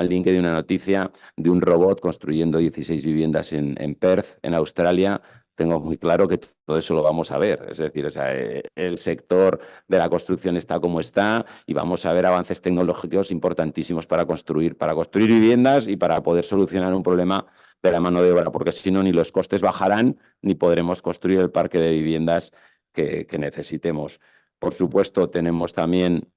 LinkedIn una noticia de un robot construyendo 16 viviendas en Perth, en Australia. Tengo muy claro que todo eso lo vamos a ver. Es decir, o sea, el sector de la construcción está como está y vamos a ver avances tecnológicos importantísimos para construir viviendas y para poder solucionar un problema de la mano de obra, porque si no, ni los costes bajarán ni podremos construir el parque de viviendas que necesitemos. Por supuesto, tenemos también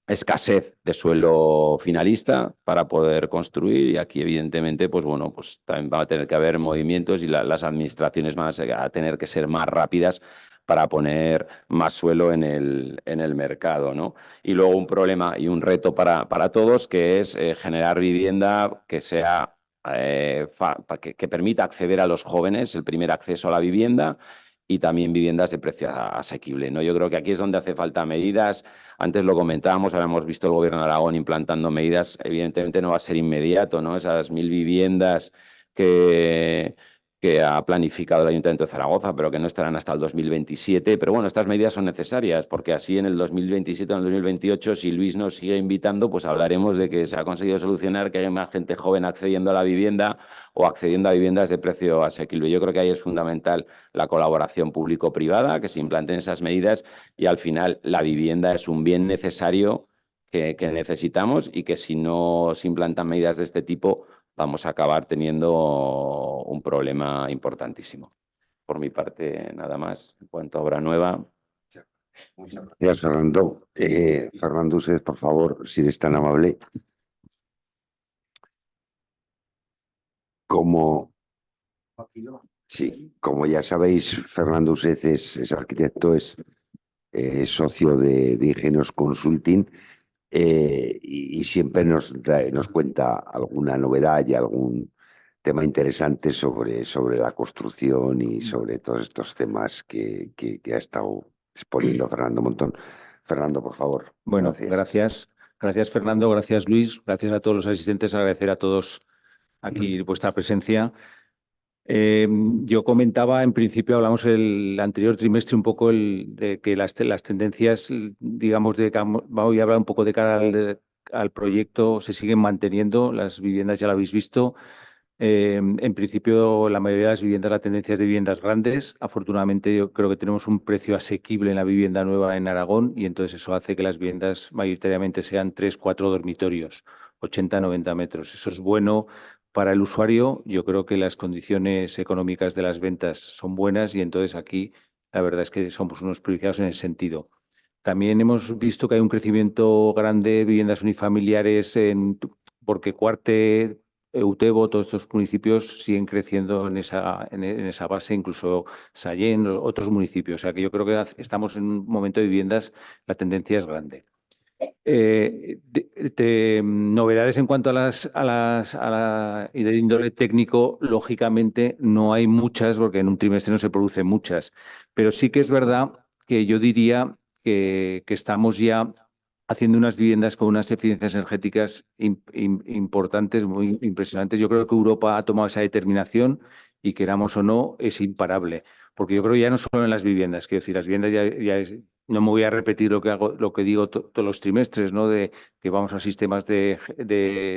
escasez de suelo finalista para poder construir y aquí evidentemente pues bueno, pues también va a tener que haber movimientos y las administraciones van a tener que ser más rápidas para poner más suelo en el mercado, ¿no? Y luego un problema y un reto para todos, que es generar vivienda que sea que permita acceder a los jóvenes, el primer acceso a la vivienda, y también viviendas de precio asequible, ¿no? Yo creo que aquí es donde hace falta medidas. Antes lo comentábamos, ahora hemos visto el Gobierno de Aragón implantando medidas. Evidentemente no va a ser inmediato, ¿no? Esas 1.000 viviendas que, que ha planificado el Ayuntamiento de Zaragoza, pero que no estarán hasta el 2027. Pero bueno, estas medidas son necesarias, porque así en el 2027 o en el 2028, si Luis nos sigue invitando, pues hablaremos de que se ha conseguido solucionar que haya más gente joven accediendo a la vivienda o accediendo a viviendas de precio asequible. Yo creo que ahí es fundamental la colaboración público-privada, que se implanten esas medidas, y al final la vivienda es un bien necesario que necesitamos, y que si no se implantan medidas de este tipo vamos a acabar teniendo un problema importantísimo. Por mi parte, nada más. En cuanto a obra nueva. Muchas gracias, Fernando. Fernando, usted, por favor, si eres tan amable. Como, sí, como ya sabéis, Fernando Used es arquitecto, es socio de Ingenios Consulting, y siempre nos cuenta alguna novedad y algún tema interesante sobre la construcción y sobre todos estos temas que ha estado exponiendo Fernando Montón. Fernando, por favor. Bueno, Gracias. gracias Fernando, gracias Luis, gracias a todos los asistentes, agradecer a todos aquí vuestra presencia. Yo comentaba, en principio hablamos el anterior trimestre un poco de que las tendencias, digamos, voy a hablar un poco de cara al proyecto, se siguen manteniendo, las viviendas ya lo habéis visto. En principio, la mayoría de las viviendas, la tendencia es de viviendas grandes. Afortunadamente, yo creo que tenemos un precio asequible en la vivienda nueva en Aragón, y entonces eso hace que las viviendas mayoritariamente sean 3, 4 dormitorios, 80, 90 metros. Eso es bueno para el usuario. Yo creo que las condiciones económicas de las ventas son buenas, y entonces aquí la verdad es que somos unos privilegiados en ese sentido. También hemos visto que hay un crecimiento grande de viviendas unifamiliares porque Cuarte, Eutebo, todos estos municipios siguen creciendo en esa base, incluso Sallén, otros municipios. O sea que yo creo que estamos en un momento de viviendas, la tendencia es grande. Novedades en cuanto y de índole técnico, lógicamente no hay muchas, porque en un trimestre no se producen muchas, pero sí que es verdad que yo diría que estamos ya haciendo unas viviendas con unas eficiencias energéticas importantes, muy impresionantes. Yo creo que Europa ha tomado esa determinación, y queramos o no, es imparable. Porque yo creo que ya no solo en las viviendas, quiero decir, las viviendas no me voy a repetir lo que digo todos los trimestres, ¿no? De que vamos a sistemas de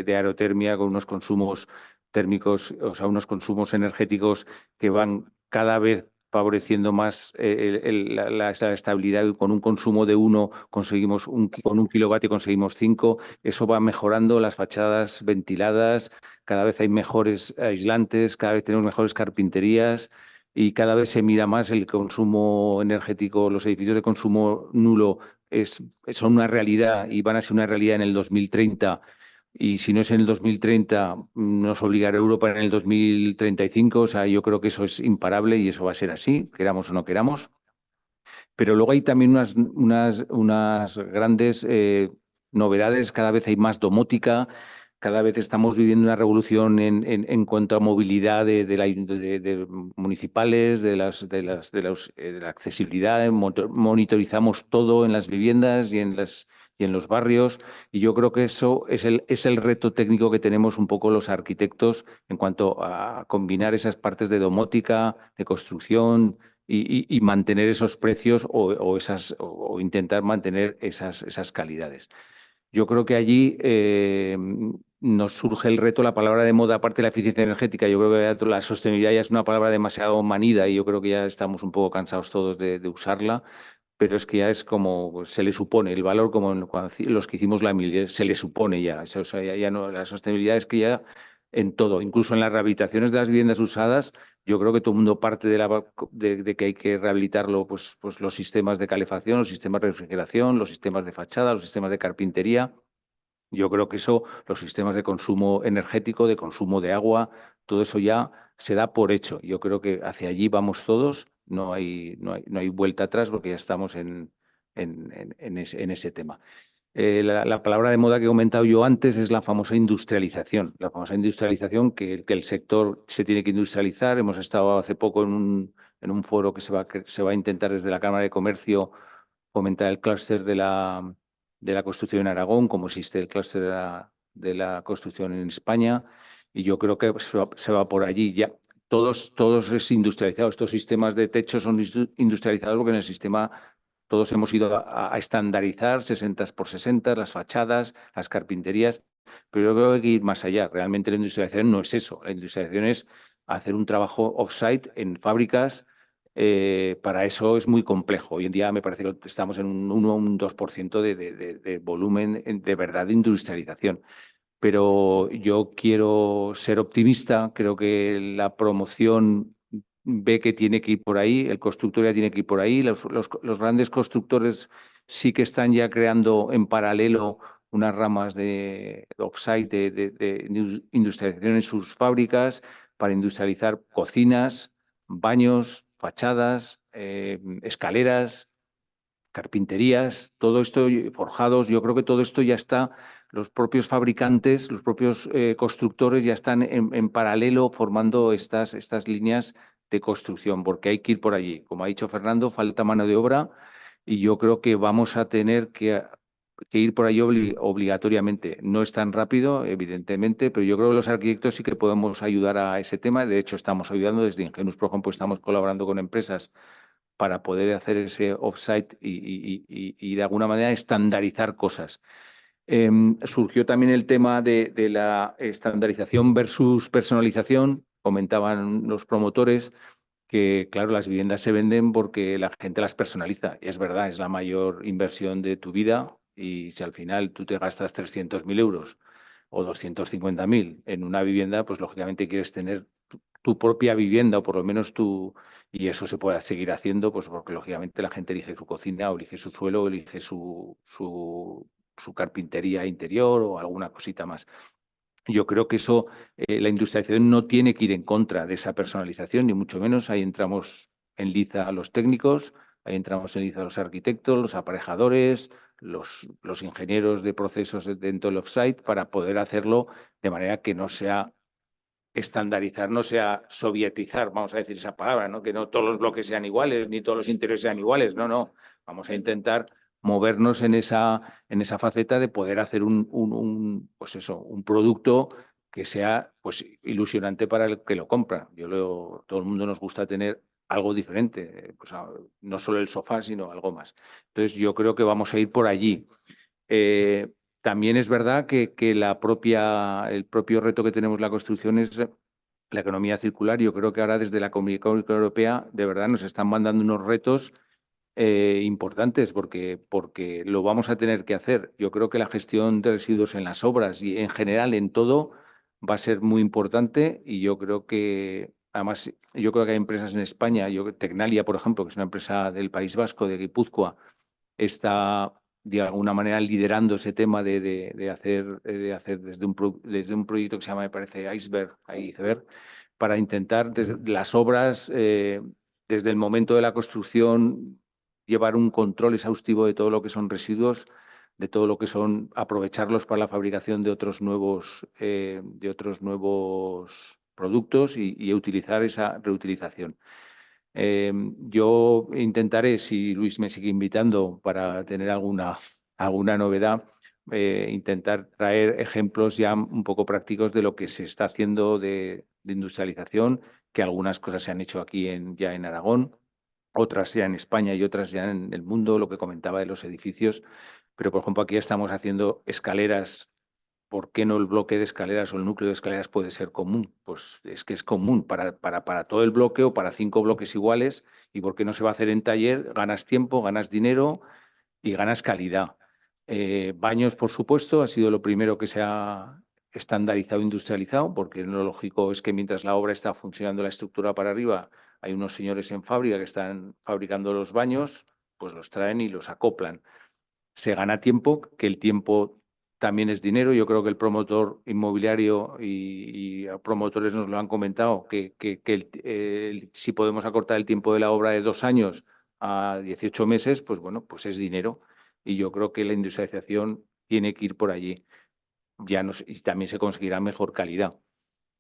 aerotermia con unos consumos térmicos, o sea, unos consumos energéticos que van cada vez favoreciendo más la estabilidad, y con un consumo de 1 conseguimos con 1 kilovatio conseguimos 5. Eso va mejorando las fachadas ventiladas, cada vez hay mejores aislantes, cada vez tenemos mejores carpinterías, y cada vez se mira más el consumo energético. Los edificios de consumo nulo son una realidad, y van a ser una realidad en el 2030. Y si no es en el 2030, nos obligará Europa en el 2035. O sea, yo creo que eso es imparable, y eso va a ser así, queramos o no queramos. Pero luego hay también unas grandes novedades. Cada vez hay más domótica, cada vez estamos viviendo una revolución en cuanto a movilidad de municipales, de la accesibilidad. Monitorizamos todo en las viviendas y en los barrios, y yo creo que eso es el reto técnico que tenemos un poco los arquitectos en cuanto a combinar esas partes de domótica, de construcción, y mantener esos precios, o intentar mantener esas calidades. Yo creo que allí nos surge el reto, la palabra de moda, aparte de la eficiencia energética. Yo creo que la sostenibilidad ya es una palabra demasiado manida, y yo creo que ya estamos un poco cansados todos de usarla, pero es que ya es como se le supone el valor, como cuando los que hicimos la mil, se le supone ya. O sea, ya no, la sostenibilidad es que ya en todo, incluso en las rehabilitaciones de las viviendas usadas, yo creo que todo el mundo parte de que hay que rehabilitarlo, pues los sistemas de calefacción, los sistemas de refrigeración, los sistemas de fachada, los sistemas de carpintería. Yo creo que eso, los sistemas de consumo energético, de consumo de agua, todo eso ya se da por hecho. Yo creo que hacia allí vamos todos. no hay vuelta atrás porque ya estamos en ese tema. La palabra de moda que he comentado yo antes es la famosa industrialización. La famosa industrialización que el sector se tiene que industrializar. Hemos estado hace poco en un foro que se va a intentar desde la Cámara de Comercio fomentar el clúster de la construcción en Aragón, como existe el clúster de la construcción en España. Y yo creo que se va por allí ya. Todos es industrializado. Estos sistemas de techo son industrializados porque en el sistema todos hemos ido a estandarizar 60 por 60, las fachadas, las carpinterías, pero yo creo que hay que ir más allá. Realmente la industrialización no es eso. La industrialización es hacer un trabajo off-site en fábricas. Para eso es muy complejo. Hoy en día me parece que estamos en un 1 o un 2% de volumen de verdad de industrialización. Pero yo quiero ser optimista, creo que la promoción ve que tiene que ir por ahí, el constructor ya tiene que ir por ahí, los grandes constructores sí que están ya creando en paralelo unas ramas de offsite, de industrialización en sus fábricas para industrializar cocinas, baños, fachadas, escaleras, carpinterías, todo esto, forjados, yo creo que todo esto ya está, los propios fabricantes, los propios constructores ya están en paralelo formando estas líneas de construcción, porque hay que ir por allí. Como ha dicho Fernando, falta mano de obra y yo creo que vamos a tener que ir por ahí obligatoriamente. No es tan rápido, evidentemente, pero yo creo que los arquitectos sí que podemos ayudar a ese tema. De hecho, estamos ayudando desde Ingenus, por ejemplo, estamos colaborando con empresas para poder hacer ese offsite y de alguna manera estandarizar cosas. Surgió también el tema de la estandarización versus personalización. Comentaban los promotores que, claro, las viviendas se venden porque la gente las personaliza. Y es verdad, es la mayor inversión de tu vida. Y si al final tú te gastas 300.000 euros o 250.000 en una vivienda, pues lógicamente quieres tener tu propia vivienda o por lo menos tu... Y eso se puede seguir haciendo, pues porque lógicamente la gente elige su cocina o elige su suelo o elige su carpintería interior o alguna cosita más. Yo creo que eso, la industrialización no tiene que ir en contra de esa personalización, ni mucho menos. Ahí entramos en liza a los técnicos, ahí entramos en liza a los arquitectos, los aparejadores, los ingenieros de procesos dentro del offsite para poder hacerlo de manera que no sea estandarizar, no sea sovietizar, vamos a decir esa palabra, ¿no? Que no todos los bloques sean iguales, ni todos los interiores sean iguales, no. Vamos a intentar movernos en esa faceta de poder hacer pues eso, un producto que sea pues ilusionante para el que lo compra. Todo el mundo nos gusta tener algo diferente, pues, no solo el sofá, sino algo más. Entonces yo creo que vamos a ir por allí. Eh, También es verdad que el propio reto que tenemos en la construcción es la economía circular. Yo creo que ahora desde la Comunidad Europea de verdad nos están mandando unos retos importantes porque lo vamos a tener que hacer. Yo creo que la gestión de residuos en las obras y en general en todo va a ser muy importante y yo creo que además yo creo que hay empresas en España, Tecnalia, por ejemplo, que es una empresa del País Vasco, de Guipúzcoa, está de alguna manera liderando ese tema de hacer desde un proyecto que se llama, me parece, Iceberg, para intentar desde las obras, desde el momento de la construcción, llevar un control exhaustivo de todo lo que son residuos, de todo lo que son aprovecharlos para la fabricación de otros nuevos productos y utilizar esa reutilización. Yo intentaré, si Luis me sigue invitando para tener alguna novedad, intentar traer ejemplos ya un poco prácticos de lo que se está haciendo de industrialización, que algunas cosas se han hecho aquí ya en Aragón, otras ya en España y otras ya en el mundo, lo que comentaba de los edificios. Pero, por ejemplo, aquí estamos haciendo escaleras. ¿Por qué no el bloque de escaleras o el núcleo de escaleras puede ser común? Pues es que es común para todo el bloque o para 5 bloques iguales. ¿Y por qué no se va a hacer en taller? Ganas tiempo, ganas dinero y ganas calidad. Baños, por supuesto, ha sido lo primero que se ha estandarizado, industrializado, porque lo lógico es que mientras la obra está funcionando la estructura para arriba, hay unos señores en fábrica que están fabricando los baños, pues los traen y los acoplan. Se gana tiempo, que el tiempo también es dinero. Yo creo que el promotor inmobiliario y promotores nos lo han comentado, que si podemos acortar el tiempo de la obra de 2 años a 18 meses, pues bueno, pues es dinero. Y yo creo que la industrialización tiene que ir por allí. Y también se conseguirá mejor calidad.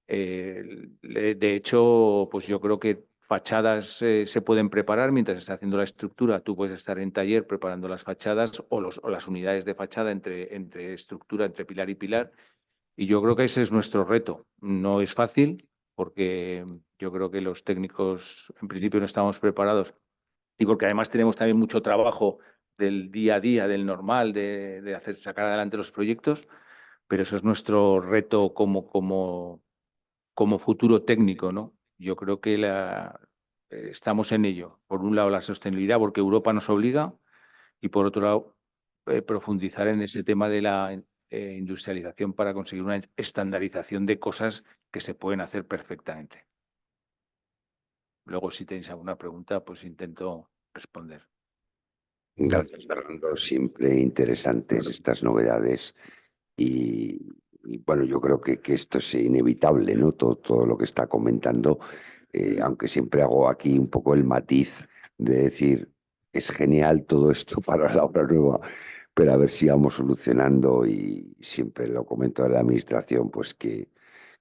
De hecho, pues yo creo que fachadas se pueden preparar mientras se está haciendo la estructura. Tú puedes estar en taller preparando las fachadas o las unidades de fachada entre estructura, entre pilar y pilar. Y yo creo que ese es nuestro reto. No es fácil porque yo creo que los técnicos en principio no estamos preparados y porque además tenemos también mucho trabajo del día a día, del normal, de sacar adelante los proyectos, pero eso es nuestro reto como futuro técnico, ¿no? Yo creo que estamos en ello. Por un lado, la sostenibilidad, porque Europa nos obliga, y por otro lado, profundizar en ese tema de la industrialización para conseguir una estandarización de cosas que se pueden hacer perfectamente. Luego, si tenéis alguna pregunta, pues intento responder. Gracias, Fernando. Siempre interesantes estas novedades y, bueno, yo creo que esto es inevitable, ¿no? Todo lo que está comentando, aunque siempre hago aquí un poco el matiz de decir, es genial todo esto para la obra nueva, pero a ver si vamos solucionando y siempre lo comento a la administración, pues que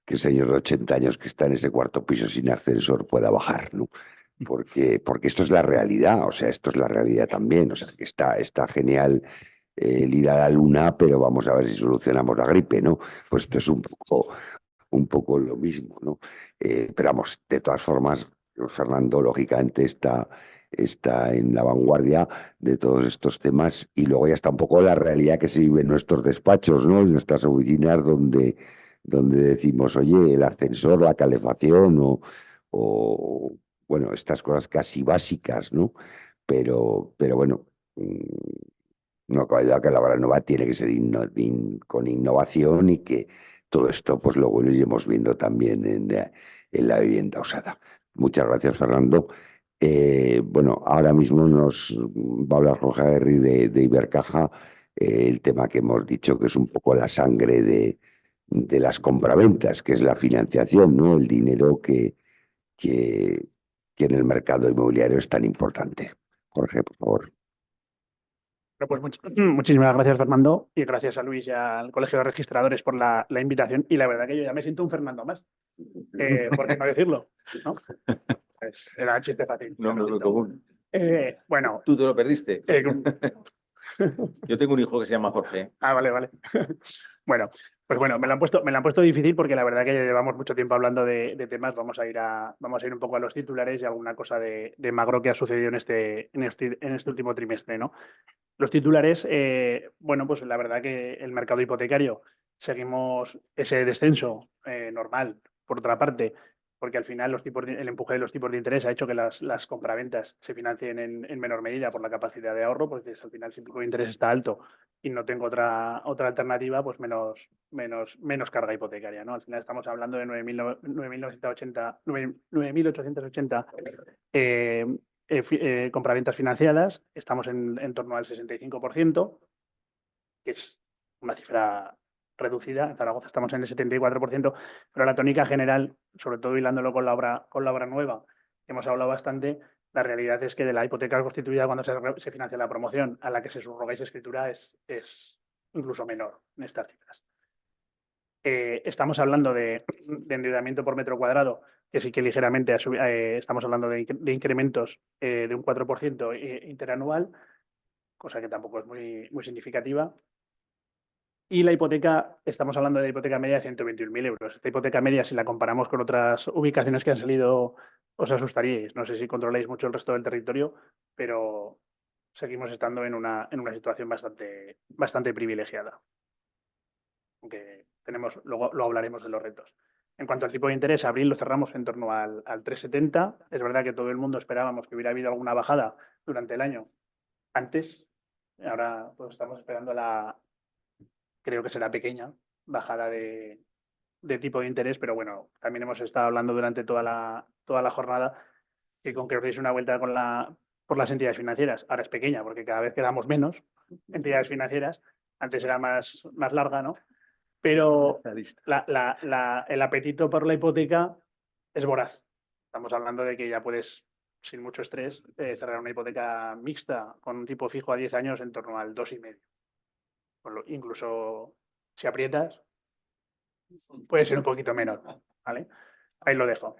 el señor de 80 años que está en ese cuarto piso sin ascensor pueda bajar, ¿no? Porque esto es la realidad, o sea, esto es la realidad también, o sea, que está genial el ir a la luna, pero vamos a ver si solucionamos la gripe, ¿no? Pues esto es un poco lo mismo, ¿no? Pero vamos, de todas formas, Fernando, lógicamente, está en la vanguardia de todos estos temas y luego ya está un poco la realidad que se vive en nuestros despachos, ¿no? En nuestras oficinas donde decimos, oye, el ascensor, la calefacción o bueno, estas cosas casi básicas, ¿no? Pero bueno, no cabe duda que la obra nueva tiene que ser con innovación y que todo esto pues luego lo iremos viendo también en la vivienda usada. Muchas gracias, Fernando. Bueno, ahora mismo nos va a hablar Jorge Aguerri de Ibercaja, el tema que hemos dicho que es un poco la sangre de las compraventas, que es la financiación, ¿no? El dinero que, que en el mercado inmobiliario es tan importante. Jorge, por favor. Bueno, pues muchísimas gracias, Fernando, y gracias a Luis y al Colegio de Registradores por la invitación. Y la verdad que yo ya me siento un Fernando más. ¿Por qué no decirlo? ¿No? Pues era chiste fácil. No, no es muy común. Bueno, ¿Tú te lo perdiste? eh, Yo tengo un hijo que se llama Jorge. vale. Bueno, pues bueno, me lo han puesto difícil porque la verdad que ya llevamos mucho tiempo hablando de temas. Vamos a ir un poco a los titulares y alguna cosa de macro que ha sucedido en este último trimestre, ¿no? Los titulares, bueno, pues la verdad que el mercado hipotecario seguimos ese descenso normal, por otra parte, porque al final el empuje de los tipos de interés ha hecho que las compraventas se financien en menor medida por la capacidad de ahorro, porque al final si el tipo de interés está alto y no tengo otra alternativa, pues menos carga hipotecaria, ¿no? Al final estamos hablando de 9.880 compraventas financiadas, estamos en torno al 65%, que es una cifra reducida. En Zaragoza estamos en el 74%, pero la tónica general, sobre todo hilándolo con la obra nueva, que hemos hablado bastante, la realidad es que de la hipoteca constituida cuando se financia la promoción a la que se subroga y se escritura es incluso menor en estas cifras. Estamos hablando de endeudamiento por metro cuadrado, que sí que ligeramente estamos hablando de incrementos de un 4% interanual, cosa que tampoco es muy significativa. Y la hipoteca, estamos hablando de la hipoteca media de 121.000 euros. Esta hipoteca media, si la comparamos con otras ubicaciones que han salido, os asustaríais. No sé si controláis mucho el resto del territorio, pero seguimos estando en una situación bastante privilegiada. Aunque luego hablaremos de los retos. En cuanto al tipo de interés, abril lo cerramos en torno al 3,70. Es verdad que todo el mundo esperábamos que hubiera habido alguna bajada durante el año antes. Ahora pues estamos esperando creo que será pequeña, bajada de tipo de interés, pero bueno, también hemos estado hablando durante toda la jornada que con que os deis una vuelta por las entidades financieras. Ahora es pequeña porque cada vez quedamos menos entidades financieras, antes era más larga, ¿no? Pero el apetito por la hipoteca es voraz. Estamos hablando de que ya puedes, sin mucho estrés, cerrar una hipoteca mixta con un tipo fijo a 10 años en torno al 2,5. Incluso si aprietas, puede ser un poquito menor, ¿vale? Ahí lo dejo.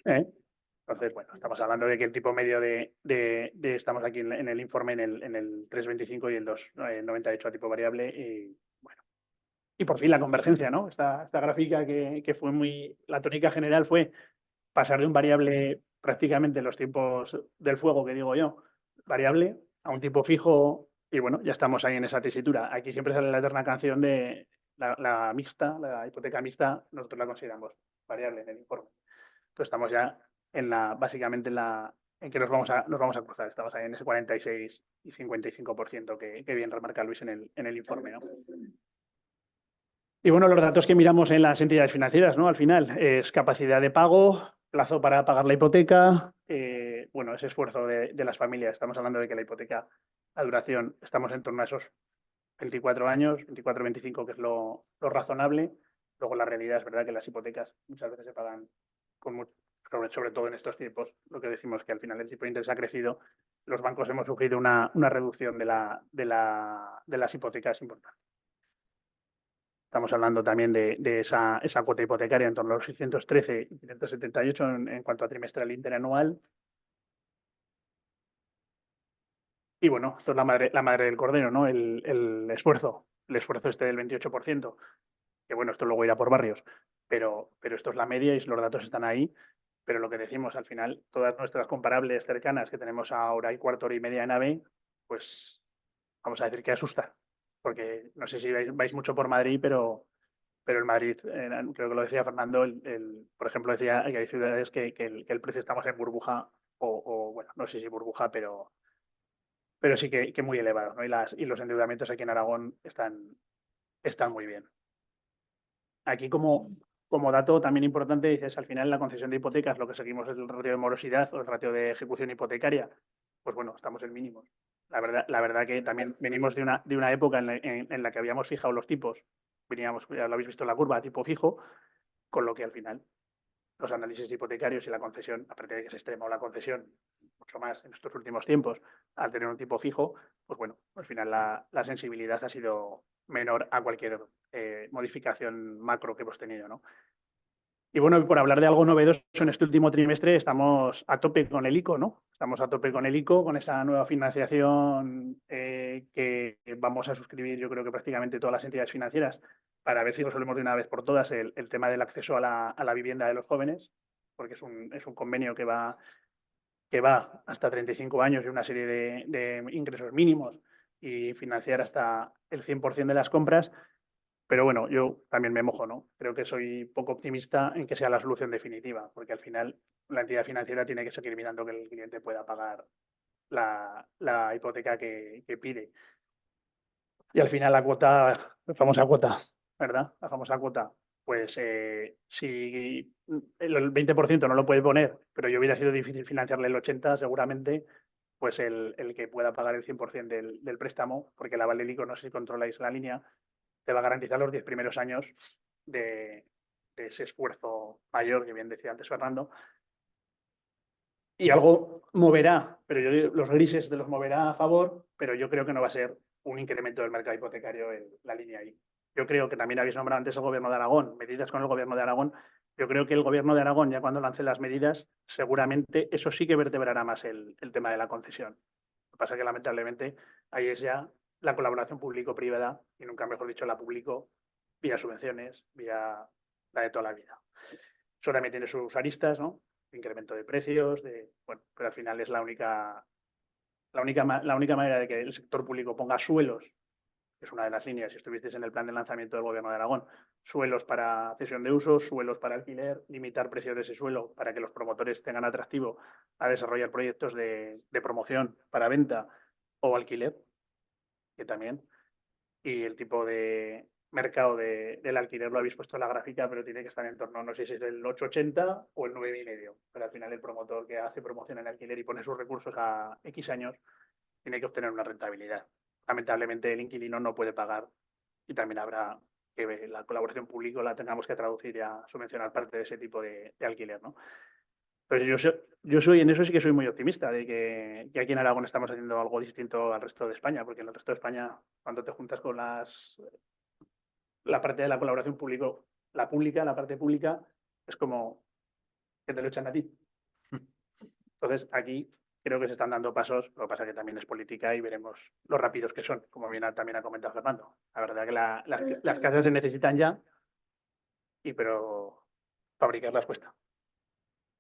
Entonces, bueno, estamos hablando de que el tipo medio estamos aquí en el informe en el 3,25 y el 2,98 a tipo variable. Y bueno, y por fin la convergencia, ¿no? Esta gráfica que fue la tónica general fue pasar de un variable prácticamente en los tiempos del fuego, que digo yo, variable, a un tipo fijo, y bueno, ya estamos ahí en esa tesitura. Aquí siempre sale la eterna canción de la mixta, la hipoteca mixta, nosotros la consideramos variable en el informe. Entonces estamos ya básicamente en que nos vamos a cruzar. Estamos ahí en ese 46 y 55% que bien remarca Luis en el informe, ¿no? Y bueno, los datos que miramos en las entidades financieras, ¿no? Al final es capacidad de pago, plazo para pagar la hipoteca, bueno, ese esfuerzo de las familias. Estamos hablando de que la hipoteca a duración estamos en torno a esos 24 años, 24, 25, que es lo razonable. Luego la realidad es verdad que las hipotecas muchas veces se pagan sobre todo en estos tiempos, lo que decimos que al final el tipo de interés ha crecido, los bancos hemos sufrido una reducción de las hipotecas importante. Estamos hablando también de esa cuota hipotecaria en torno a los 613 y 578 en cuanto a trimestral interanual. Y bueno, esto es la madre del cordero, ¿no? El esfuerzo este del 28%, que bueno, esto luego irá por barrios, pero esto es la media y los datos están ahí. Pero lo que decimos, al final, todas nuestras comparables cercanas que tenemos a hora y cuarto, hora y media en AVE, pues vamos a decir que asusta. Porque no sé si vais mucho por Madrid, pero el Madrid, creo que lo decía Fernando, por ejemplo, decía que hay ciudades que el precio estamos en burbuja, o bueno, no sé si burbuja, pero sí que muy elevados, ¿no? Y los endeudamientos aquí en Aragón están muy bien. Aquí como dato también importante, dices, al final en la concesión de hipotecas lo que seguimos es el ratio de morosidad o el ratio de ejecución hipotecaria. Pues bueno, estamos en mínimos. La verdad que también venimos de una época en la que habíamos fijado los tipos, ya lo habéis visto en la curva, tipo fijo, con lo que al final los análisis hipotecarios y la concesión, aparte de que se extrema la concesión mucho más en estos últimos tiempos, al tener un tipo fijo, pues bueno, al final la sensibilidad ha sido menor a cualquier modificación macro que hemos tenido, ¿no? Y bueno, por hablar de algo novedoso en este último trimestre, estamos a tope con el ICO, ¿no? Estamos a tope con el ICO, con esa nueva financiación que vamos a suscribir, yo creo que prácticamente todas las entidades financieras, para ver si resolvemos de una vez por todas el tema del acceso a la vivienda de los jóvenes, porque es un convenio que va hasta 35 años y una serie de ingresos mínimos y financiar hasta el 100% de las compras. Pero bueno, yo también me mojo, ¿no? Creo que soy poco optimista en que sea la solución definitiva, porque al final la entidad financiera tiene que seguir mirando que el cliente pueda pagar la hipoteca que pide. Y al final la famosa cuota, ¿verdad? La famosa cuota. Pues si el 20% no lo puede poner, pero yo hubiera sido difícil financiarle el 80%, seguramente, pues el que pueda pagar el 100% del préstamo, porque la Valelico, no sé si controláis la línea, te va a garantizar los 10 primeros años de ese esfuerzo mayor que bien decía antes Fernando. Y algo moverá, pero los grises de los moverá a favor, pero yo creo que no va a ser un incremento del mercado hipotecario en la línea ahí. Yo creo que también habéis nombrado antes el Gobierno de Aragón, medidas con el Gobierno de Aragón. Yo creo que el Gobierno de Aragón, ya cuando lance las medidas, seguramente eso sí que vertebrará más el tema de la concesión. Lo que pasa es que lamentablemente ahí es ya la colaboración público-privada, y nunca mejor dicho la público, vía subvenciones, vía la de toda la vida. Eso también tiene sus aristas, ¿no? Incremento de precios, bueno, pero al final es la única manera de que el sector público ponga suelos, que es una de las líneas, si estuvisteis en el plan de lanzamiento del Gobierno de Aragón, suelos para cesión de usos, suelos para alquiler, limitar precios de ese suelo para que los promotores tengan atractivo a desarrollar proyectos de promoción para venta o alquiler, que también, y el tipo de mercado del alquiler lo habéis puesto en la gráfica, pero tiene que estar en torno, no sé si es el 8,80 o el 9,5, pero al final el promotor que hace promoción en alquiler y pone sus recursos a X años tiene que obtener una rentabilidad. lamentablemente el inquilino no puede pagar y también habrá que la colaboración pública la tengamos que traducir y a subvencionar parte de ese tipo de alquiler, ¿no? Pues yo soy, en eso sí que soy muy optimista, de que aquí en Aragón estamos haciendo algo distinto al resto de España, porque en el resto de España, cuando te juntas con la parte de la colaboración público, la parte pública, es como que te lo echan a ti. Entonces, aquí creo que se están dando pasos, lo que pasa que también es política y veremos lo rápidos que son, como bien también ha comentado Fernando. La verdad que las casas se necesitan ya, pero fabricarlas cuesta.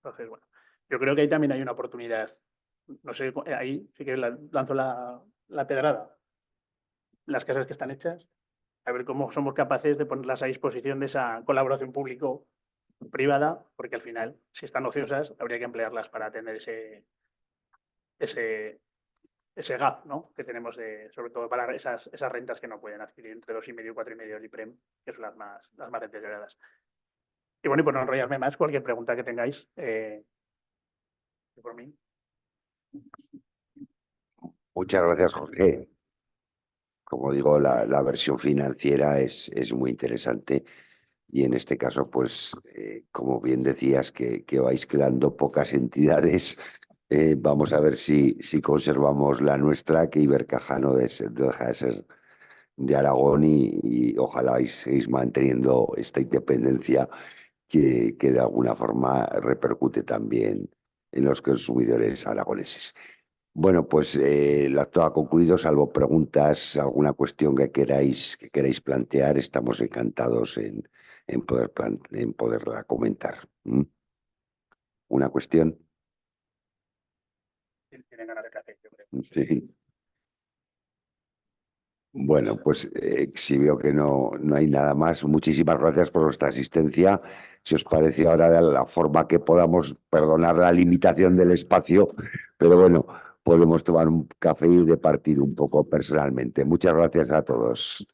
Entonces, bueno, yo creo que ahí también hay una oportunidad. No sé, ahí sí que lanzo la pedrada. Las casas que están hechas, a ver cómo somos capaces de ponerlas a disposición de esa colaboración público-privada, porque al final, si están ociosas, habría que emplearlas para tener ese gap, ¿no? Que tenemos sobre todo para esas rentas que no pueden adquirir entre 2,5 y 4,5 el IPREM, que son las más deterioradas. Y bueno, y por no enrollarme más, cualquier pregunta que tengáis, por mí. Muchas gracias, Jorge. Como digo, la versión financiera es muy interesante y en este caso, pues, como bien decías, que vais creando pocas entidades, vamos a ver si conservamos la nuestra, que Ibercaja no deja de ser de Aragón y ojalá seguís manteniendo esta independencia que de alguna forma repercute también en los consumidores aragoneses. Bueno, pues el acto ha concluido, salvo preguntas, alguna cuestión que queráis plantear, estamos encantados en poderla comentar. ¿Mm? ¿Una cuestión? Tienen ganas de café, yo creo. Sí. Bueno, pues si veo que no hay nada más, muchísimas gracias por vuestra asistencia. Si os parece ahora de la forma que podamos perdonar la limitación del espacio, pero bueno, podemos tomar un café y departir un poco personalmente. Muchas gracias a todos.